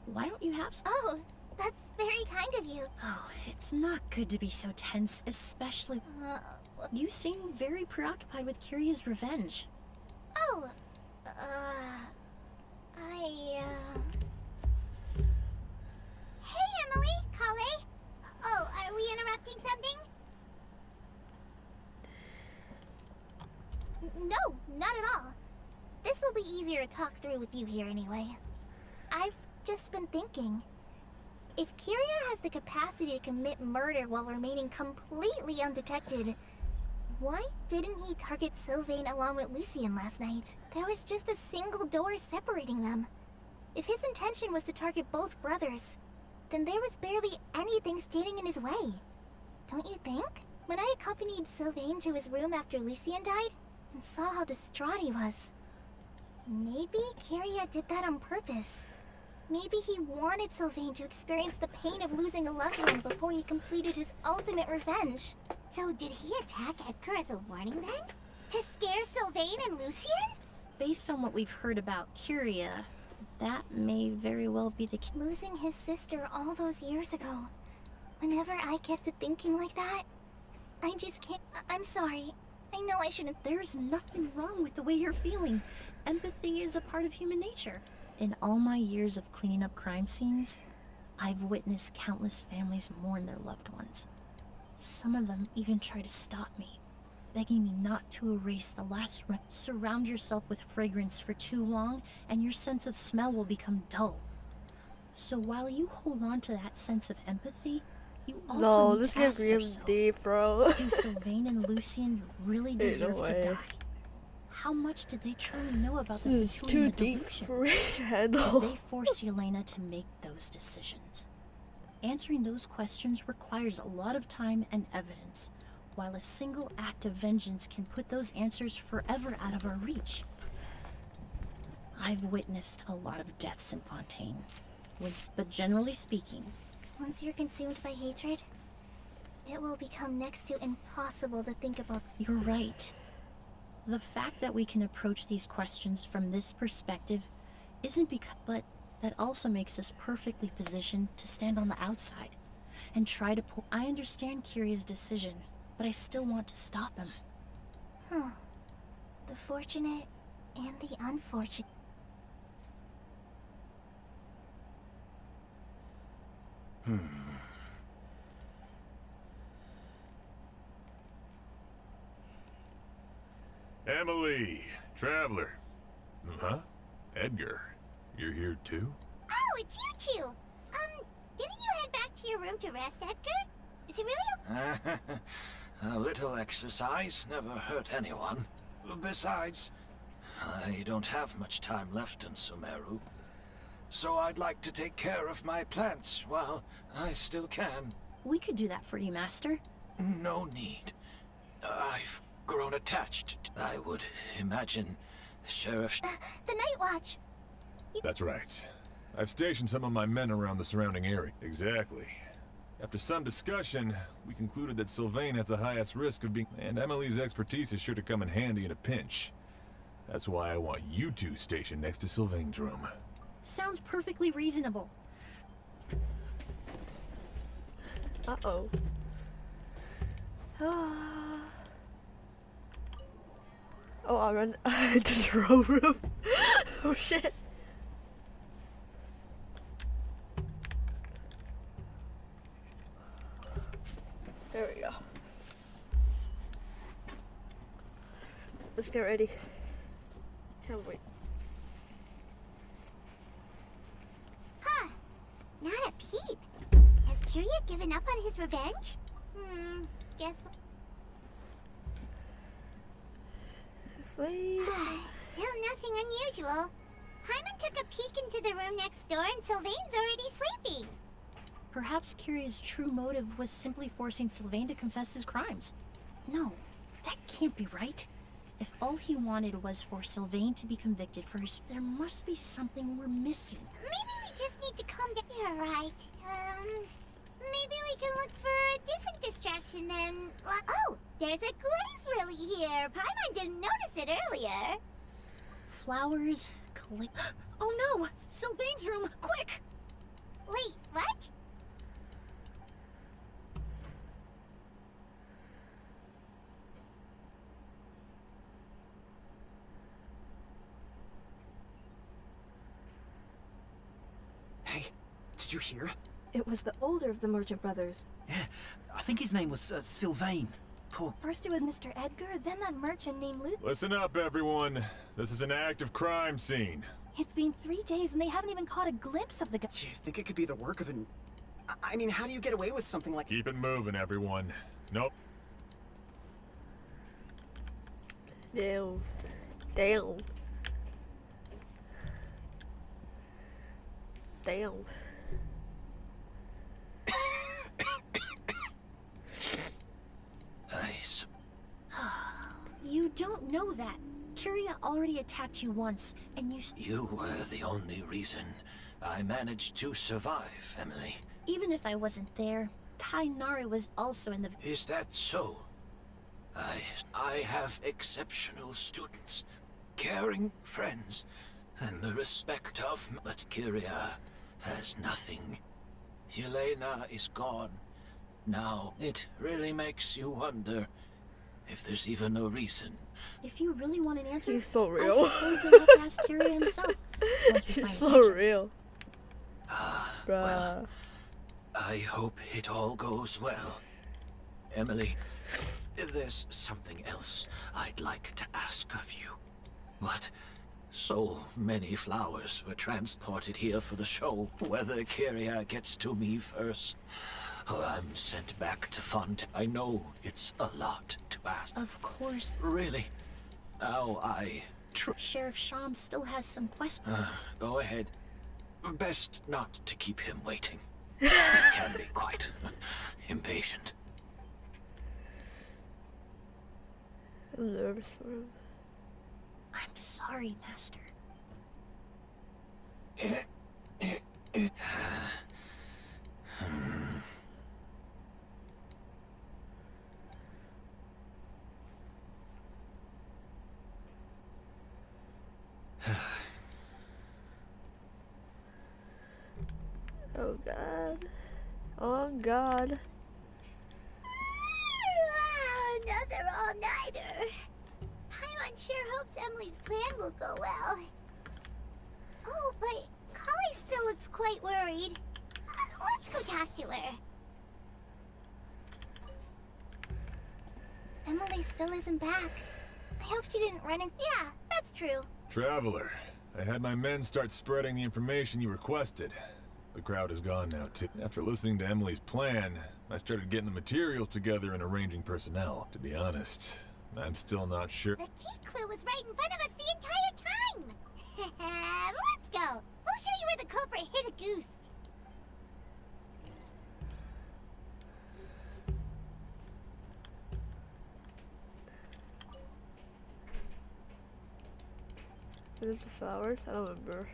Why don't you have some? Oh, that's very kind of you. Oh, it's not good to be so tense, especially... You seem very preoccupied with Kiria's revenge. Oh, Hey, Emily, Kale. Oh, are we interrupting something? No, not at all. This will be easier to talk through with you here anyway. I've just been thinking. If Kiria has the capacity to commit murder while remaining completely undetected, why didn't he target Sylvain along with Lucien last night? There was just a single door separating them. If his intention was to target both brothers, then there was barely anything standing in his way. Don't you think? When I accompanied Sylvain to his room after Lucien died, and saw how distraught he was, maybe Kiria did that on purpose. Maybe he wanted Sylvain to experience the pain of losing a loved one before he completed his ultimate revenge. So did he attack Edgar as a warning then? To scare Sylvain and Lucien? Based on what we've heard about Kiria, that may very well be the case. Losing his sister all those years ago. Whenever I get to thinking like that, I just can't. I'm sorry. I know I shouldn't. There's nothing wrong with the way you're feeling. Empathy is a part of human nature. In all my years of cleaning up crime scenes, I've witnessed countless families mourn their loved ones. Some of them even try to stop me, begging me not to erase the last Surround yourself with fragrance for too long, and your sense of smell will become dull. So while you hold on to that sense of empathy, you also need to ask yourself, deep, bro. do Sylvain and Lucien really deserve to die? How much did they truly know about the Fatuum delusion? Did they force Yelena to make those decisions? Answering those questions requires a lot of time and evidence, while a single act of vengeance can put those answers forever out of our reach. I've witnessed a lot of deaths in Fontaine, but generally speaking, Once you're consumed by hatred, it will become next to impossible to think about. You're right. The fact that we can approach these questions from this perspective isn't because, but that also makes us perfectly positioned to stand on the outside and try to pull. I understand Kiria's decision, but I still want to stop him. Huh. The fortunate and the unfortunate. Emily, Traveler. Huh? Edgar, you're here too? Oh, it's you two! Didn't you head back to your room to rest, Edgar? Is it really A little exercise never hurt anyone. Besides, I don't have much time left in Sumeru. So I'd like to take care of my plants while I still can. We could do that for you, Master. No need. I've grown attached. I would imagine Sheriff... The Night Watch! That's right. I've stationed some of my men around the surrounding area. Exactly. After some discussion, we concluded that Sylvain has the highest risk of being... And Emily's expertise is sure to come in handy in a pinch. That's why I want you two stationed next to Sylvain's room. Sounds perfectly reasonable. Uh-oh. Oh, I ran into the wrong room. Oh, shit. There we go. Let's get ready. Can't wait. Huh. Not a peep. Has Kiria given up on his revenge? Guess... Sleep. Still nothing unusual. Paimon took a peek into the room next door and Sylvain's already sleeping. Perhaps Kiria's true motive was simply forcing Sylvain to confess his crimes. No, that can't be right. If all he wanted was for Sylvain to be convicted for his... There must be something we're missing. Maybe we just need to calm down. You're right. Maybe we can look for a different distraction then. Oh, there's a glaze lily here. Paimon didn't notice it earlier. flowers, Oh no! Sylvain's room! Quick! Wait, what? Hey, did you hear? It was the older of the merchant brothers. Yeah, I think his name was Sylvain. Poor. First it was Mr. Edgar, then that merchant named Luke. Listen up, everyone. This is an active crime scene. It's been 3 days and they haven't even caught a glimpse of the guy. Do you think it could be the work of an... I mean, how do you get away with something like... Keep it moving, everyone. Nope. Damn. Damn. Damn. You don't know that. Kyria already attacked you once, and You were the only reason I managed to survive, Emilie. Even if I wasn't there, Tainari was also in the... Is that so? I have exceptional students, caring friends, and the respect of... But Kyria has nothing. Yelena is gone. Now, it really makes you wonder if there's even a reason. If you really want an answer, He's so I real. suppose you'll have to ask Kyria himself. Once we He's find so attention. real. Well, Bruh. I hope it all goes well. Emilie, there's something else I'd like to ask of you. What? So many flowers were transported here for the show. Whether Kyria gets to me first, or I'm sent back to Font. I know it's a lot to ask. Of course. Really? Now Sheriff Sham still has some questions. Go ahead. Best not to keep him waiting. He can be quite impatient. I'm nervous for him. I'm sorry, Master. Oh god. Oh god. Another all-nighter. Paimon sure hopes Emily's plan will go well. Oh, but Kali still looks quite worried. Let's go talk to her. Emily still isn't back. I hope she didn't run in. Yeah, that's true. Traveler, I had my men start spreading the information you requested. The crowd is gone now, too. After listening to Emily's plan, I started getting the materials together and arranging personnel. To be honest, I'm still not sure. The key clue was right in front of us the entire time. Let's go. We'll show you where the culprit hid a goose. Is it the flowers? I don't remember.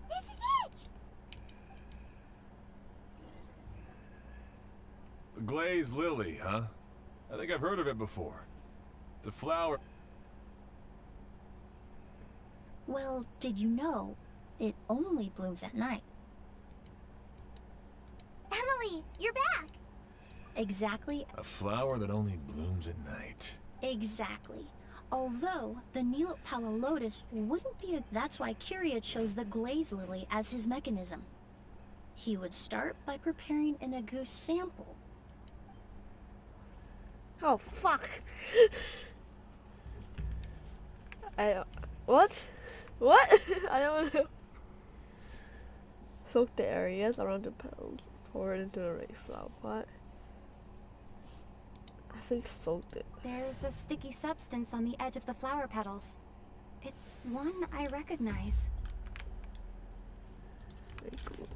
This is it. The glazed lily, huh? I think I've heard of it before. It's a flower. Well, did you know it only blooms at night? Emily, you're back. Exactly. A flower that only blooms at night. Exactly. Although the Nilo Pala lotus wouldn't be a... That's why Kyria chose the glaze lily as his mechanism. He would start by preparing an Agoose sample. Oh fuck. What? What? I don't know. Soak the areas around the petals. Pour it into the ready flower pot. I think soaked it. There's a sticky substance on the edge of the flower petals. It's one I recognize. Very cool.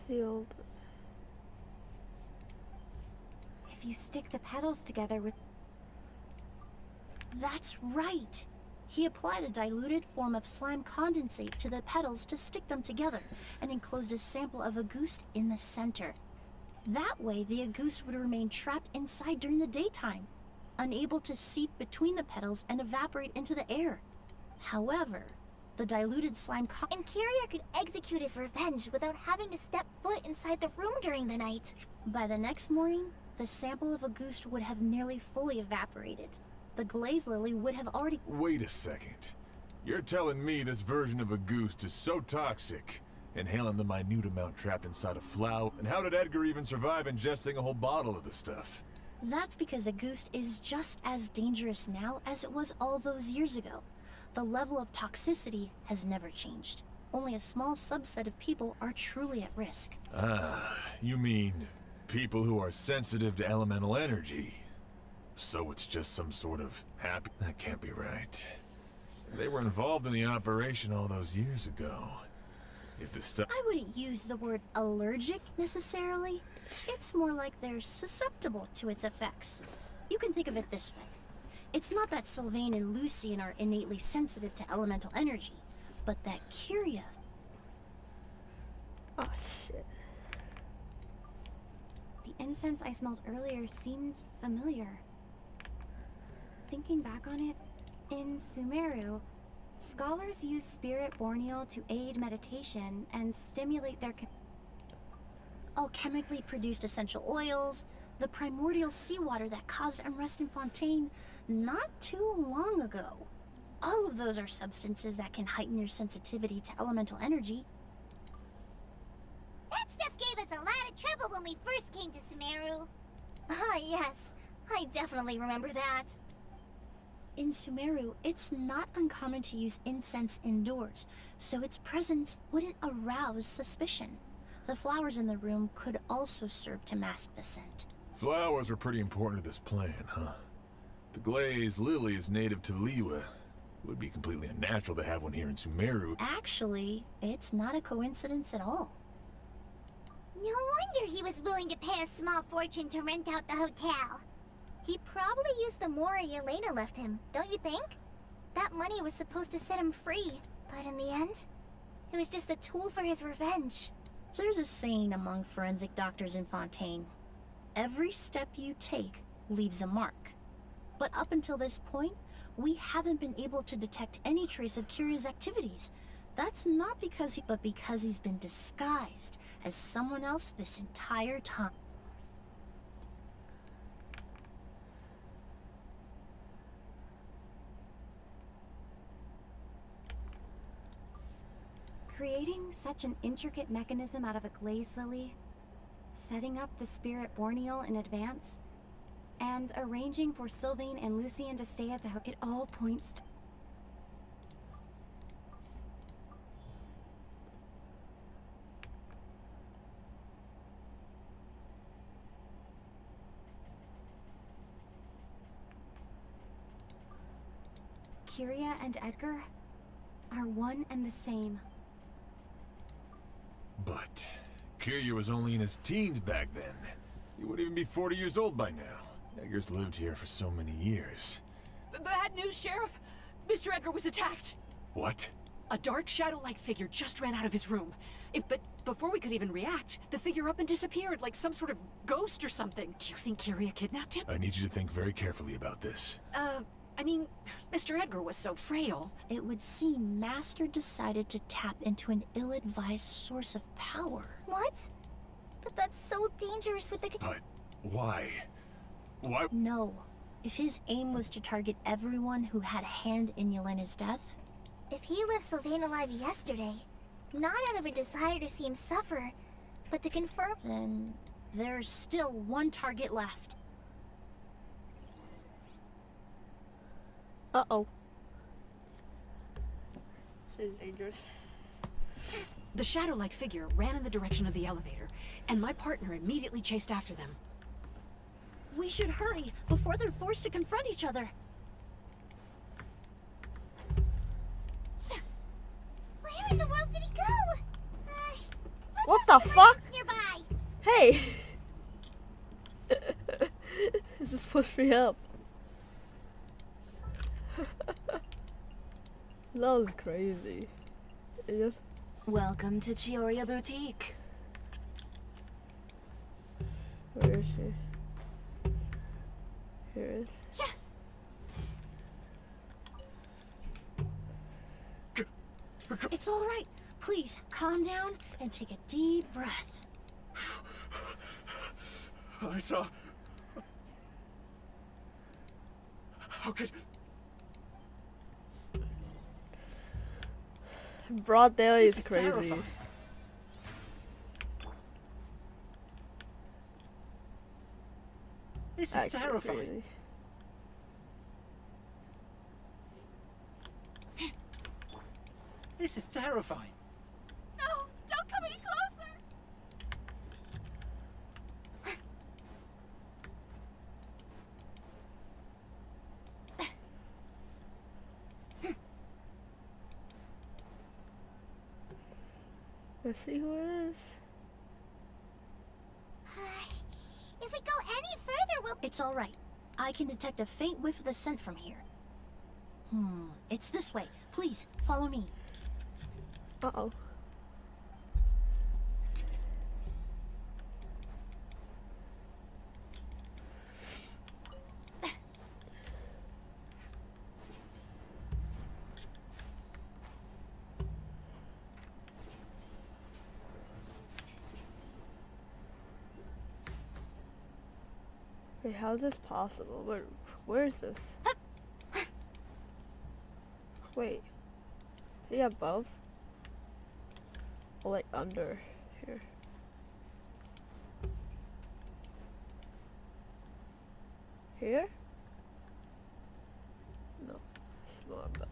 Sealed. If you stick the petals together with... That's right! He applied a diluted form of slime condensate to the petals to stick them together, and enclosed a sample of agoost in the center. That way, the agoost would remain trapped inside during the daytime, unable to seep between the petals and evaporate into the air. However, the diluted slime And Kyria could execute his revenge without having to step foot inside the room during the night. By the next morning, the sample of agoost would have nearly fully evaporated. The glaze lily would have already... Wait a second. You're telling me this version of agoost is so toxic, inhaling the minute amount trapped inside a flower? And how did Edgar even survive ingesting a whole bottle of the stuff? That's because agoost is just as dangerous now as it was all those years ago. The level of toxicity has never changed. Only a small subset of people are truly at risk. Ah, you mean people who are sensitive to elemental energy. So it's just some sort of happy... That can't be right. They were involved in the operation all those years ago. If the stuff... I wouldn't use the word allergic necessarily. It's more like they're susceptible to its effects. You can think of it this way. It's not that Sylvain and Lucien are innately sensitive to elemental energy, but that Kyria... Oh, shit. The incense I smelled earlier seemed familiar. Thinking back on it, in Sumeru, scholars use spirit borneal to aid meditation and stimulate their... Alchemically produced essential oils, the primordial seawater that caused unrest in Fontaine not too long ago. All of those are substances that can heighten your sensitivity to elemental energy. That stuff gave us a lot of trouble when we first came to Sumeru. Ah, yes. I definitely remember that. In Sumeru, it's not uncommon to use incense indoors, so its presence wouldn't arouse suspicion. The flowers in the room could also serve to mask the scent. Flowers are pretty important to this plan, huh? The glazed lily is native to Liyue. It would be completely unnatural to have one here in Sumeru. Actually, it's not a coincidence at all. No wonder he was willing to pay a small fortune to rent out the hotel. He probably used the Mora Yelena left him, don't you think? That money was supposed to set him free, but in the end, it was just a tool for his revenge. There's a saying among forensic doctors in Fontaine. Every step you take leaves a mark. But up until this point, we haven't been able to detect any trace of Kyria's activities. That's not because but because he's been disguised as someone else this entire time. Creating such an intricate mechanism out of a glaze lily, setting up the spirit borneal in advance, and arranging for Sylvain and Lucien to stay at the it all points to... Kyria and Edgar are one and the same. But Kyria was only in his teens back then. He wouldn't even be 40 years old by now. Edgar's lived here for so many years. Bad news, Sheriff. Mr. Edgar was attacked. What? A dark shadow-like figure just ran out of his room. But before we could even react, the figure up and disappeared like some sort of ghost or something. Do you think Kyria kidnapped him? I need you to think very carefully about this. I mean, Mr. Edgar was so frail. It would seem Master decided to tap into an ill-advised source of power. What? But that's so dangerous with the... But why? Why? No. If his aim was to target everyone who had a hand in Yelena's death... If he left Sylvain alive yesterday, not out of a desire to see him suffer, but to confirm... Then there's still one target left. Uh-oh. This is dangerous. The shadow-like figure ran in the direction of the elevator, and my partner immediately chased after them. We should hurry before they're forced to confront each other. Where in the world did he go? What the fuck? Nearby. Hey! Is this supposed to be help? That was crazy. It just... Welcome to Chiyoria Boutique. Where is she? Here it is. It's all right. Please, calm down and take a deep breath. I saw... How could... Broad daylight This is is crazy. terrifying. This is Actually terrifying. crazy. This is terrifying. No, don't come any closer. Let's see who it is. If we go any further, we'll... It's all right. I can detect a faint whiff of the scent from here. It's this way. Please, follow me. Uh-oh. Wait, how is this possible? Where is this? Wait. Is he above? Or like under here? Here? No. It's more above.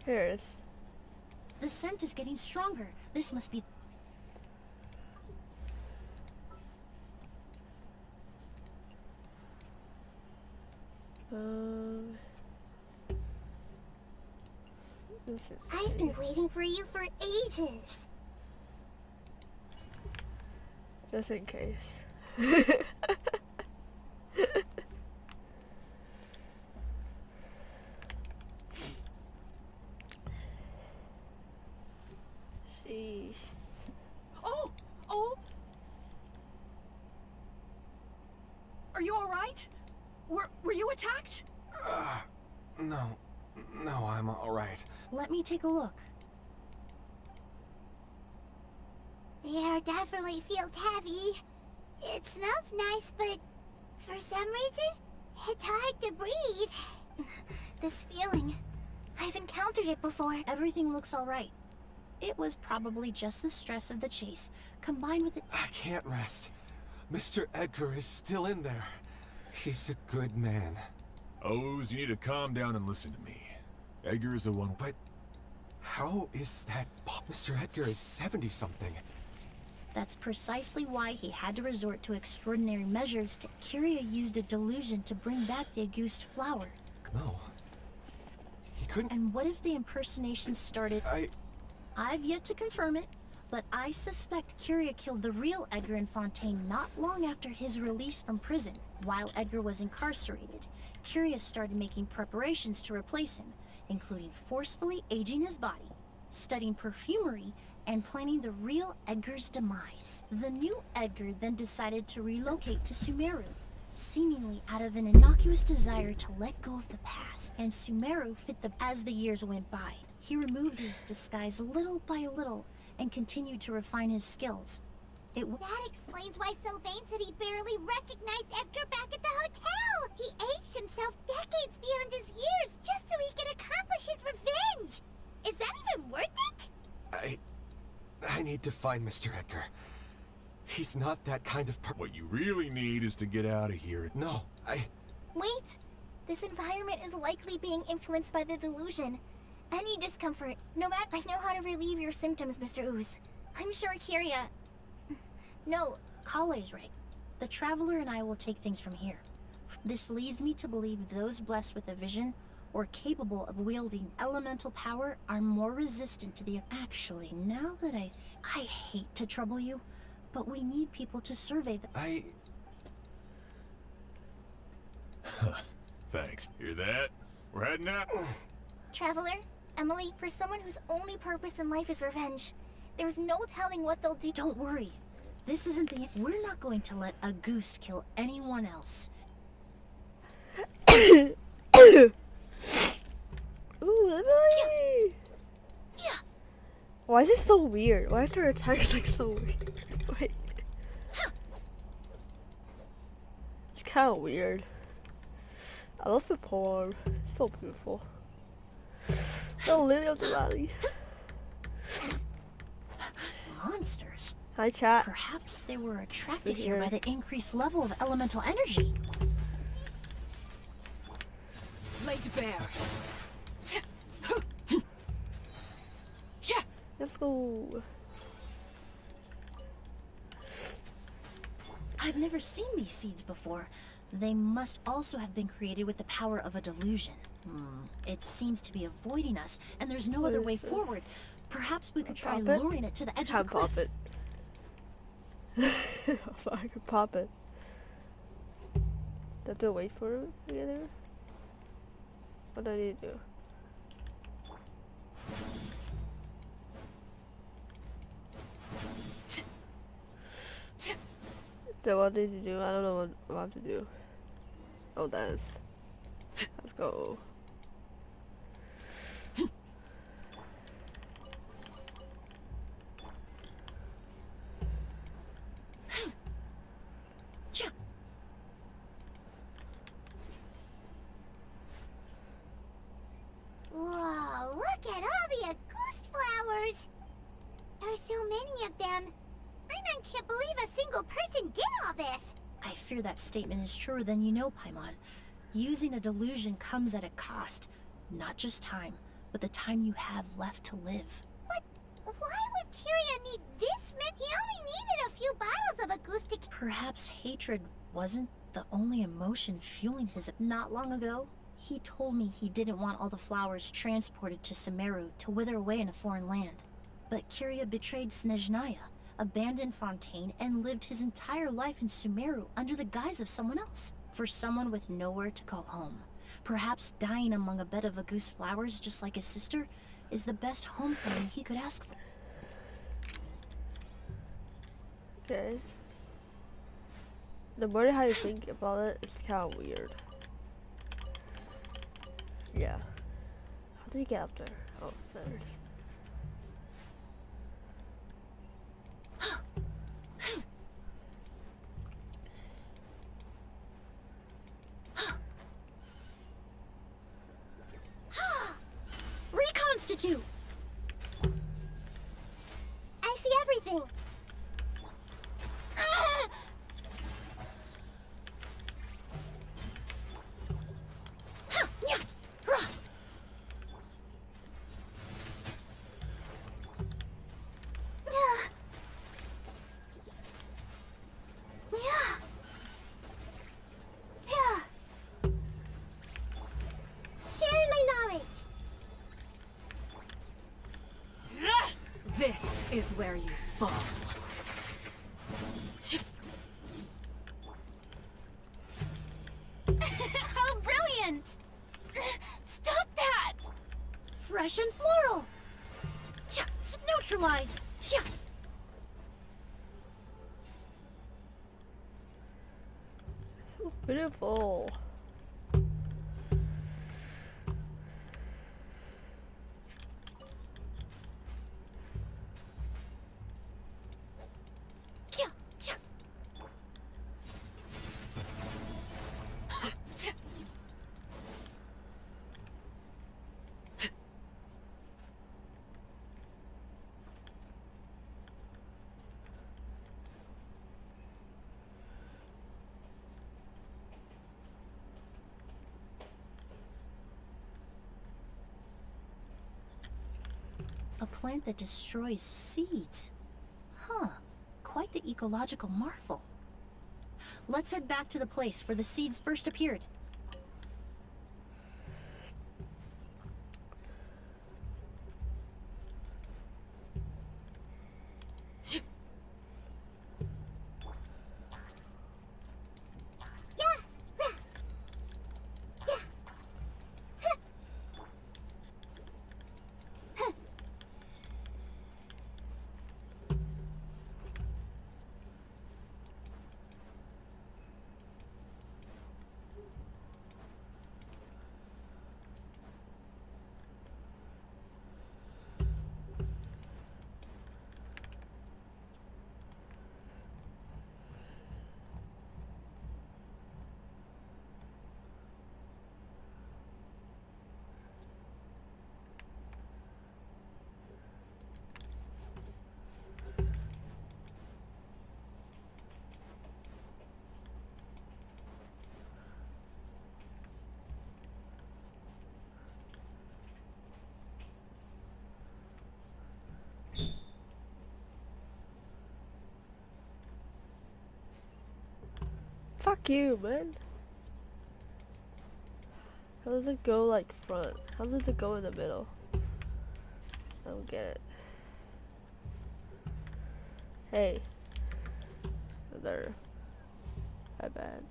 Here it is. The scent is getting stronger. This must be... This is I've been waiting for you for ages. just in case. Sheesh. Oh! Are you alright? Were you attacked? No, I'm alright. Let me take a look. The air definitely feels heavy. It smells nice, but for some reason, it's hard to breathe. This feeling, I've encountered it before. Everything looks all right. It was probably just the stress of the chase, combined with the... I can't rest. Mr. Edgar is still in there. He's a good man. Oz, you need to calm down and listen to me. Edgar is the one. But how is that? Mr. Edgar is 70-something. That's precisely why he had to resort to extraordinary measures. Kyria used a delusion to bring back the Auguste flower. No. He couldn't... And what if the impersonation started... I've yet to confirm it, but I suspect Kyria killed the real Edgar in Fontaine not long after his release from prison. While Edgar was incarcerated, Kyria started making preparations to replace him, including forcefully aging his body, studying perfumery, and planning the real Edgar's demise. The new Edgar then decided to relocate to Sumeru, seemingly out of an innocuous desire to let go of the past, and Sumeru fit the... As the years went by, he removed his disguise little by little and continued to refine his skills. That explains why Sylvain said he barely recognized Edgar back at the hotel. He aged himself decades beyond his years just so he could accomplish his revenge. Is that even worth it? I need to find Mr. Edgar. He's not that kind of What you really need is to get out of here. No, Wait! This environment is likely being influenced by the delusion. Any discomfort, no matter... I know how to relieve your symptoms, Mr. Ooze. I'm sure Kyria... No. Kale's right. The Traveler and I will take things from here. This leads me to believe those blessed with a vision or capable of wielding elemental power are more resistant to the... Actually, now that I hate to trouble you, but we need people to survey the... Thanks. Hear that? We're heading out. Traveler, Emilie, for someone whose only purpose in life is revenge, there's no telling what they'll do. Don't worry. This isn't the... We're not going to let a goose kill anyone else. Ooh, Emilie! Yeah. Why is it so weird? Why is their attacks like so weird? Wait. It's kind of weird. I love the poem. It's so beautiful. The lily of the valley. Monsters. Hi, chat. Perhaps they were attracted Good here by here. the increased level of elemental energy. Laid bare. Let's go. I've never seen these seeds before. They must also have been created with the power of a delusion. It seems to be avoiding us, and there's no other way forward. Perhaps we could try Pop it? luring it to the edge Can't of the cliff. pop it. I could pop it. Do I have to wait for it to get there? What do I need to do? So what did you do? I don't know what I have to do. Oh, that is. Let's go. Whoa, look at all the Auguste flowers! There are so many of them. I can't believe a single person did all this. I fear that statement is truer than you know, Paimon. Using a delusion comes at a cost. Not just time, but the time you have left to live. But why would Kiria need this many? He only needed a few bottles of Auguste to... Perhaps hatred wasn't the only emotion fueling his... Not long ago, he told me he didn't want all the flowers transported to Sumeru to wither away in a foreign land. But Kiria betrayed Snezhnaya, abandoned Fontaine, and lived his entire life in Sumeru under the guise of someone else. For someone with nowhere to call home. Perhaps dying among a bed of Auguste flowers just like his sister is the best homecoming he could ask for. Okay. The more how you think about it, it's kind of weird. Yeah. How do you get up there? Oh, there's. Reconstitute! I see everything. Sharing my knowledge. This is where you fall. How brilliant! Stop that! Fresh and floral! Neutralize! So beautiful. A plant that destroys seeds. Huh. Quite the ecological marvel. Let's head back to the place where the seeds first appeared. Fuck you, man. How does it go like front? How does it go in the middle? I don't get it. Hey. There. My bad.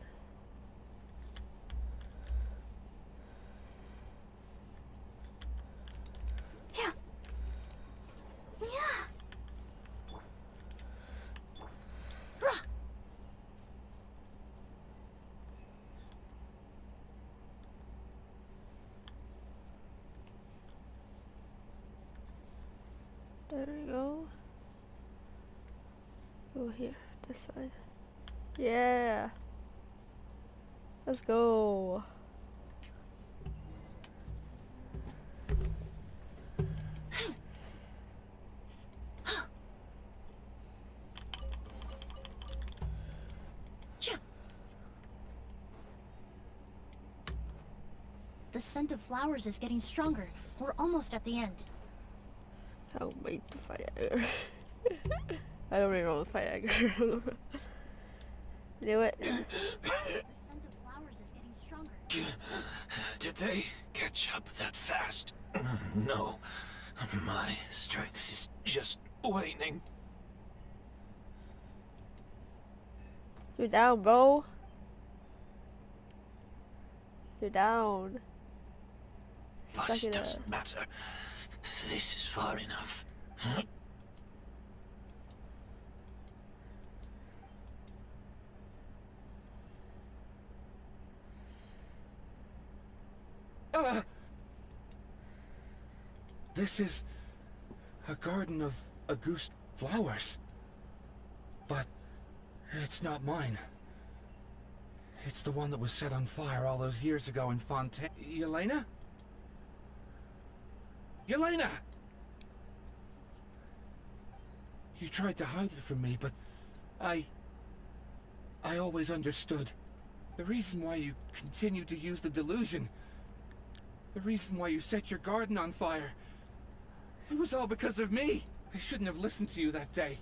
Yeah. Yeah. There we go. Go here, this side. Yeah. Let's go. The scent of flowers is getting stronger. We're almost at the end. I'll wait to fight Edgar. I don't even know what fight Edgar. Do it. The scent of flowers is getting stronger. Did they catch up that fast? No. My strength is just waning. You're down, bro. You're down. But Suck it it up. doesn't matter. This is far enough. This is a garden of Auguste flowers. But it's not mine. It's the one that was set on fire all those years ago in Fontaine. Yelena? Yelena! You tried to hide it from me, but I always understood. The reason why you continued to use the delusion, the reason why you set your garden on fire, it was all because of me. I shouldn't have listened to you that day.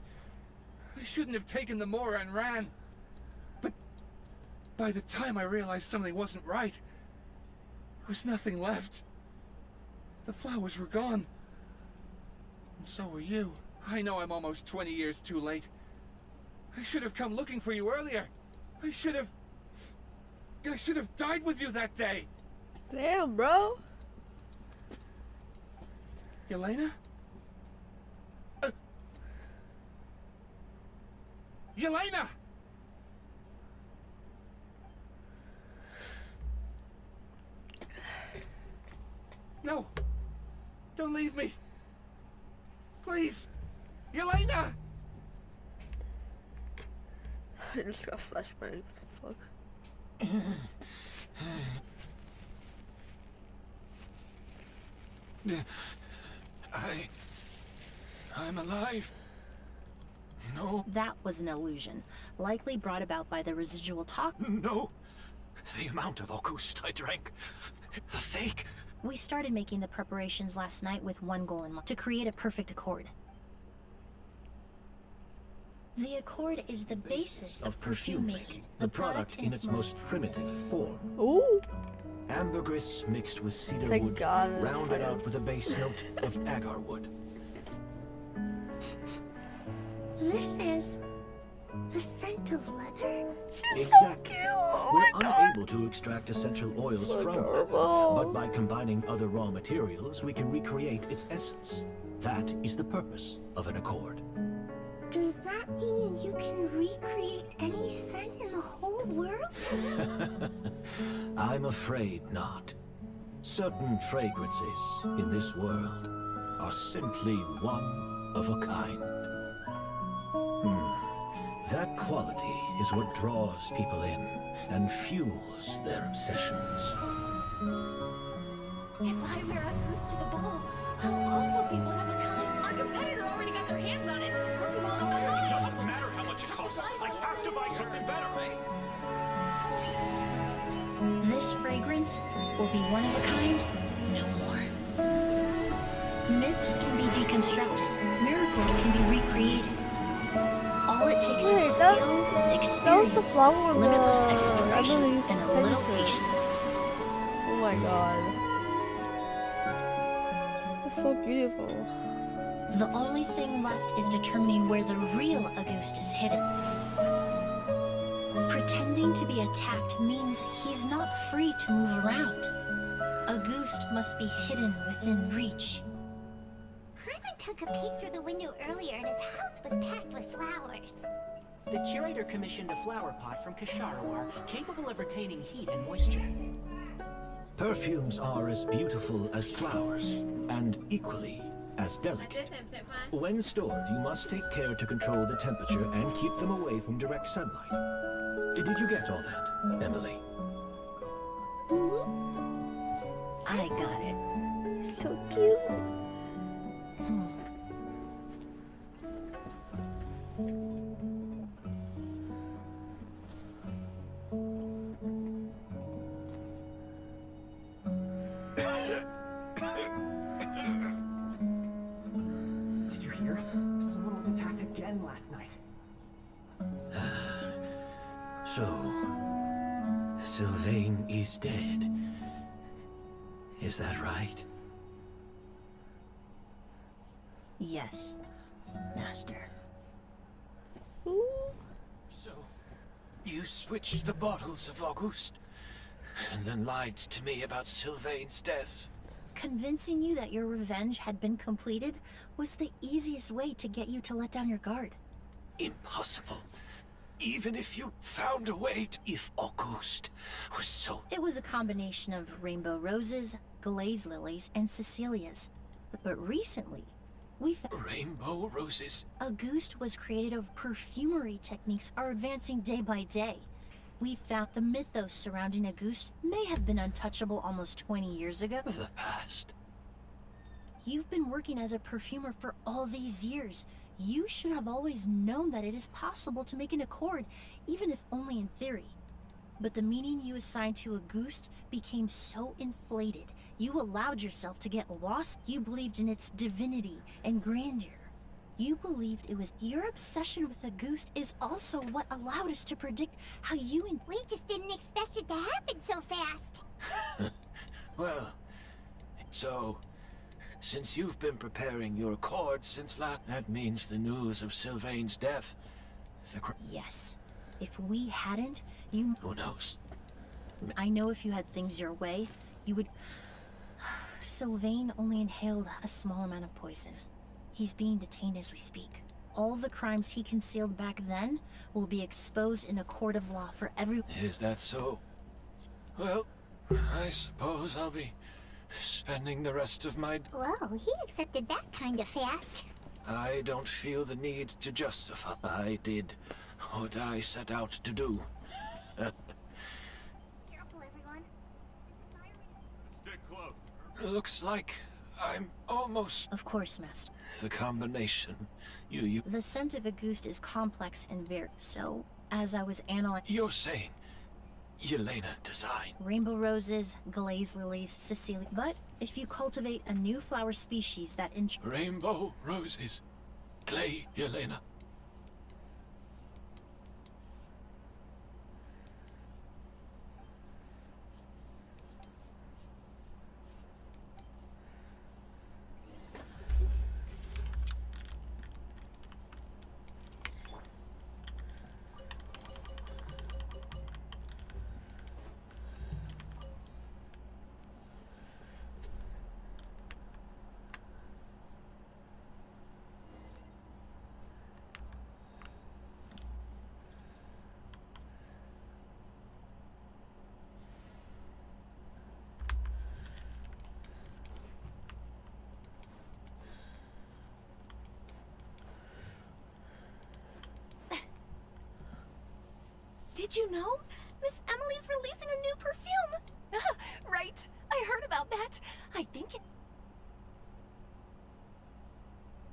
I shouldn't have taken the Mora and ran. But by the time I realized something wasn't right, there was nothing left. The flowers were gone. And so were you. I know I'm almost 20 years too late. I should have come looking for you earlier. I should have died with you that day. Damn, bro. Yelena? Yelena! No! Don't leave me! Please! Yelena! I just got flashbang. Fuck. I'm alive. No. That was an illusion, likely brought about by the residual talk. No. The amount of Auguste I drank. A fake. We started making the preparations last night with one goal in mind, to create a perfect accord. The accord is the basis of perfume making, the product in its most primitive form. Ooh. Ambergris mixed with cedar Thank wood, God. rounded out with a base note of agar wood. This is the scent of leather. Exactly. We're unable to extract essential oils from leather, but by combining other raw materials, we can recreate its essence. That is the purpose of an accord. Does that mean you can recreate any scent in the whole world? I'm afraid not. Certain fragrances in this world are simply one of a kind. That quality is what draws people in and fuels their obsessions. If I wear a goose to the ball, I'll also be one of a kind. Our competitor already got their hands on it. It doesn't matter how much it costs. I have to buy something better. This fragrance will be one of a kind, no more. Myths can be deconstructed. Miracles can be recreated. All it takes is skill, experience, limitless exploration, and a little patience. Oh my god. It's so beautiful. The only thing left is determining where the real Auguste is hidden. Pretending to be attacked means he's not free to move around. Auguste must be hidden within reach. Paimon took a peek through the window earlier and his house was packed with flowers. The curator commissioned a flower pot from Kasharawar, capable of retaining heat and moisture. Perfumes are as beautiful as flowers, and equally as delicate. When stored, you must take care to control the temperature and keep them away from direct sunlight. Did you get all that, Emilie? I got it. So cute. Did you hear? Someone was attacked again last night. So, Sylvain is dead. Is that right? Yes, Master. So, you switched the bottles of Auguste, and then lied to me about Sylvain's death. Convincing you that your revenge had been completed was the easiest way to get you to let down your guard. Impossible. Even if you found a way to... If Auguste was so... It was a combination of rainbow roses, glaze lilies, and Cecilias. But recently, we found... Rainbow roses? Auguste was created of perfumery techniques are advancing day by day. We found the mythos surrounding Auguste may have been untouchable almost 20 years ago. The past. You've been working as a perfumer for all these years. You should have always known that it is possible to make an accord, even if only in theory. But the meaning you assigned to Auguste became so inflated, you allowed yourself to get lost. You believed in its divinity and grandeur. You believed it was your obsession with Auguste is also what allowed us to predict how you and... We just didn't expect it to happen so fast. Well, so... Since you've been preparing your accord since that means the news of Sylvain's death. Yes. If we hadn't, you... Who knows? I know if you had things your way, you would... Sylvain only inhaled a small amount of poison. He's being detained as we speak. All the crimes he concealed back then will be exposed in a court of law for every... Is that so? Well, I suppose I'll be spending the rest of my... Well, he accepted that kind of fast. I don't feel the need to justify. I did what I set out to do. Careful, everyone. Stick close. Looks like I'm almost... Of course, Master. The combination. You... The scent of Auguste is complex and very... So, as I was analyzing... You're saying Yelena designed... Rainbow roses, glaze lilies, Cecilia... But if you cultivate a new flower species that... Rainbow roses. Clay Yelena. Did you know? Miss Emily's releasing a new perfume! Right. I heard about that. I think it...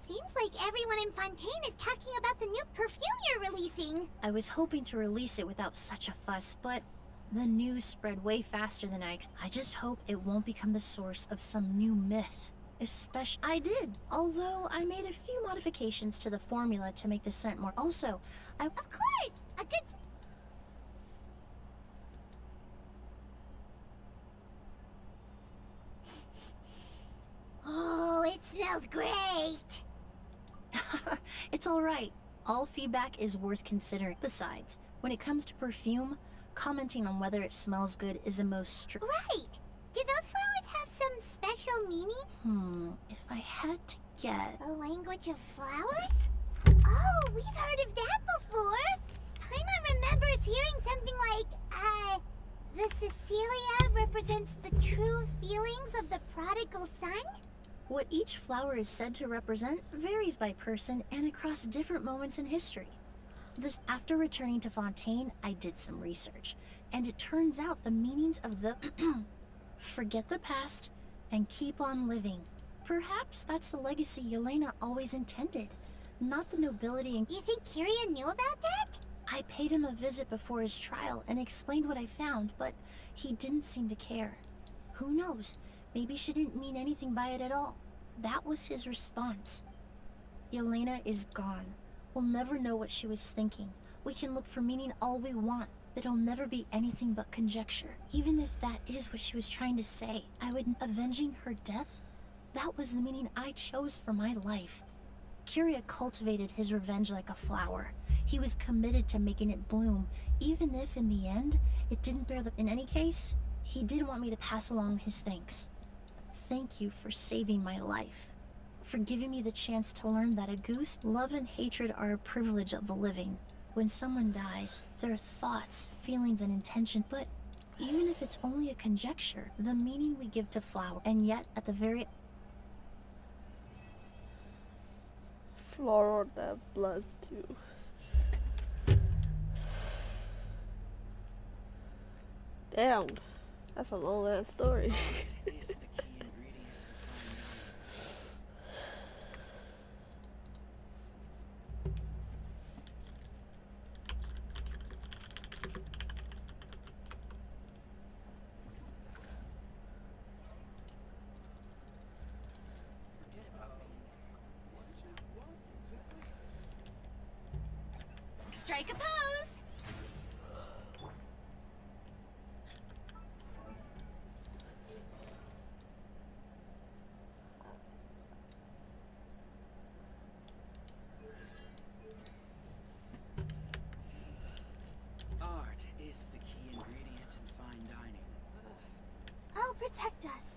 Seems like everyone in Fontaine is talking about the new perfume you're releasing. I was hoping to release it without such a fuss, but the news spread way faster than I just hope it won't become the source of some new myth. Especially, I did, although I made a few modifications to the formula to make the scent more. Also, Of course! A good... Oh, it smells great! It's alright. All feedback is worth considering. Besides, when it comes to perfume, commenting on whether it smells good is the most Right! Do those flowers have some special meaning? If I had to get... The language of flowers? Oh, we've heard of that before! Paimon remembers hearing something like, the Cecilia represents the true feelings of the prodigal son? What each flower is said to represent varies by person and across different moments in history. After returning to Fontaine, I did some research, and it turns out the meanings of the forget the past and keep on living. Perhaps that's the legacy Yelena always intended, not the nobility and... You think Kiria knew about that? I paid him a visit before his trial and explained what I found, but he didn't seem to care. Who knows? Maybe she didn't mean anything by it at all. That was his response. Yelena is gone. We'll never know what she was thinking. We can look for meaning all we want, but it'll never be anything but conjecture. Even if that is what she was trying to say, avenging her death? That was the meaning I chose for my life. Kiria cultivated his revenge like a flower. He was committed to making it bloom, even if in the end, it didn't bear the... In any case, he did want me to pass along his thanks. Thank you for saving my life. For giving me the chance to learn that a goose, love and hatred are a privilege of the living. When someone dies, their thoughts, feelings, and intention, but even if it's only a conjecture, the meaning we give to flower, and yet at the very... Floral that blood too. Damn, that's a long ass story. Strike a pose! Art is the key ingredient in fine dining. I'll protect us.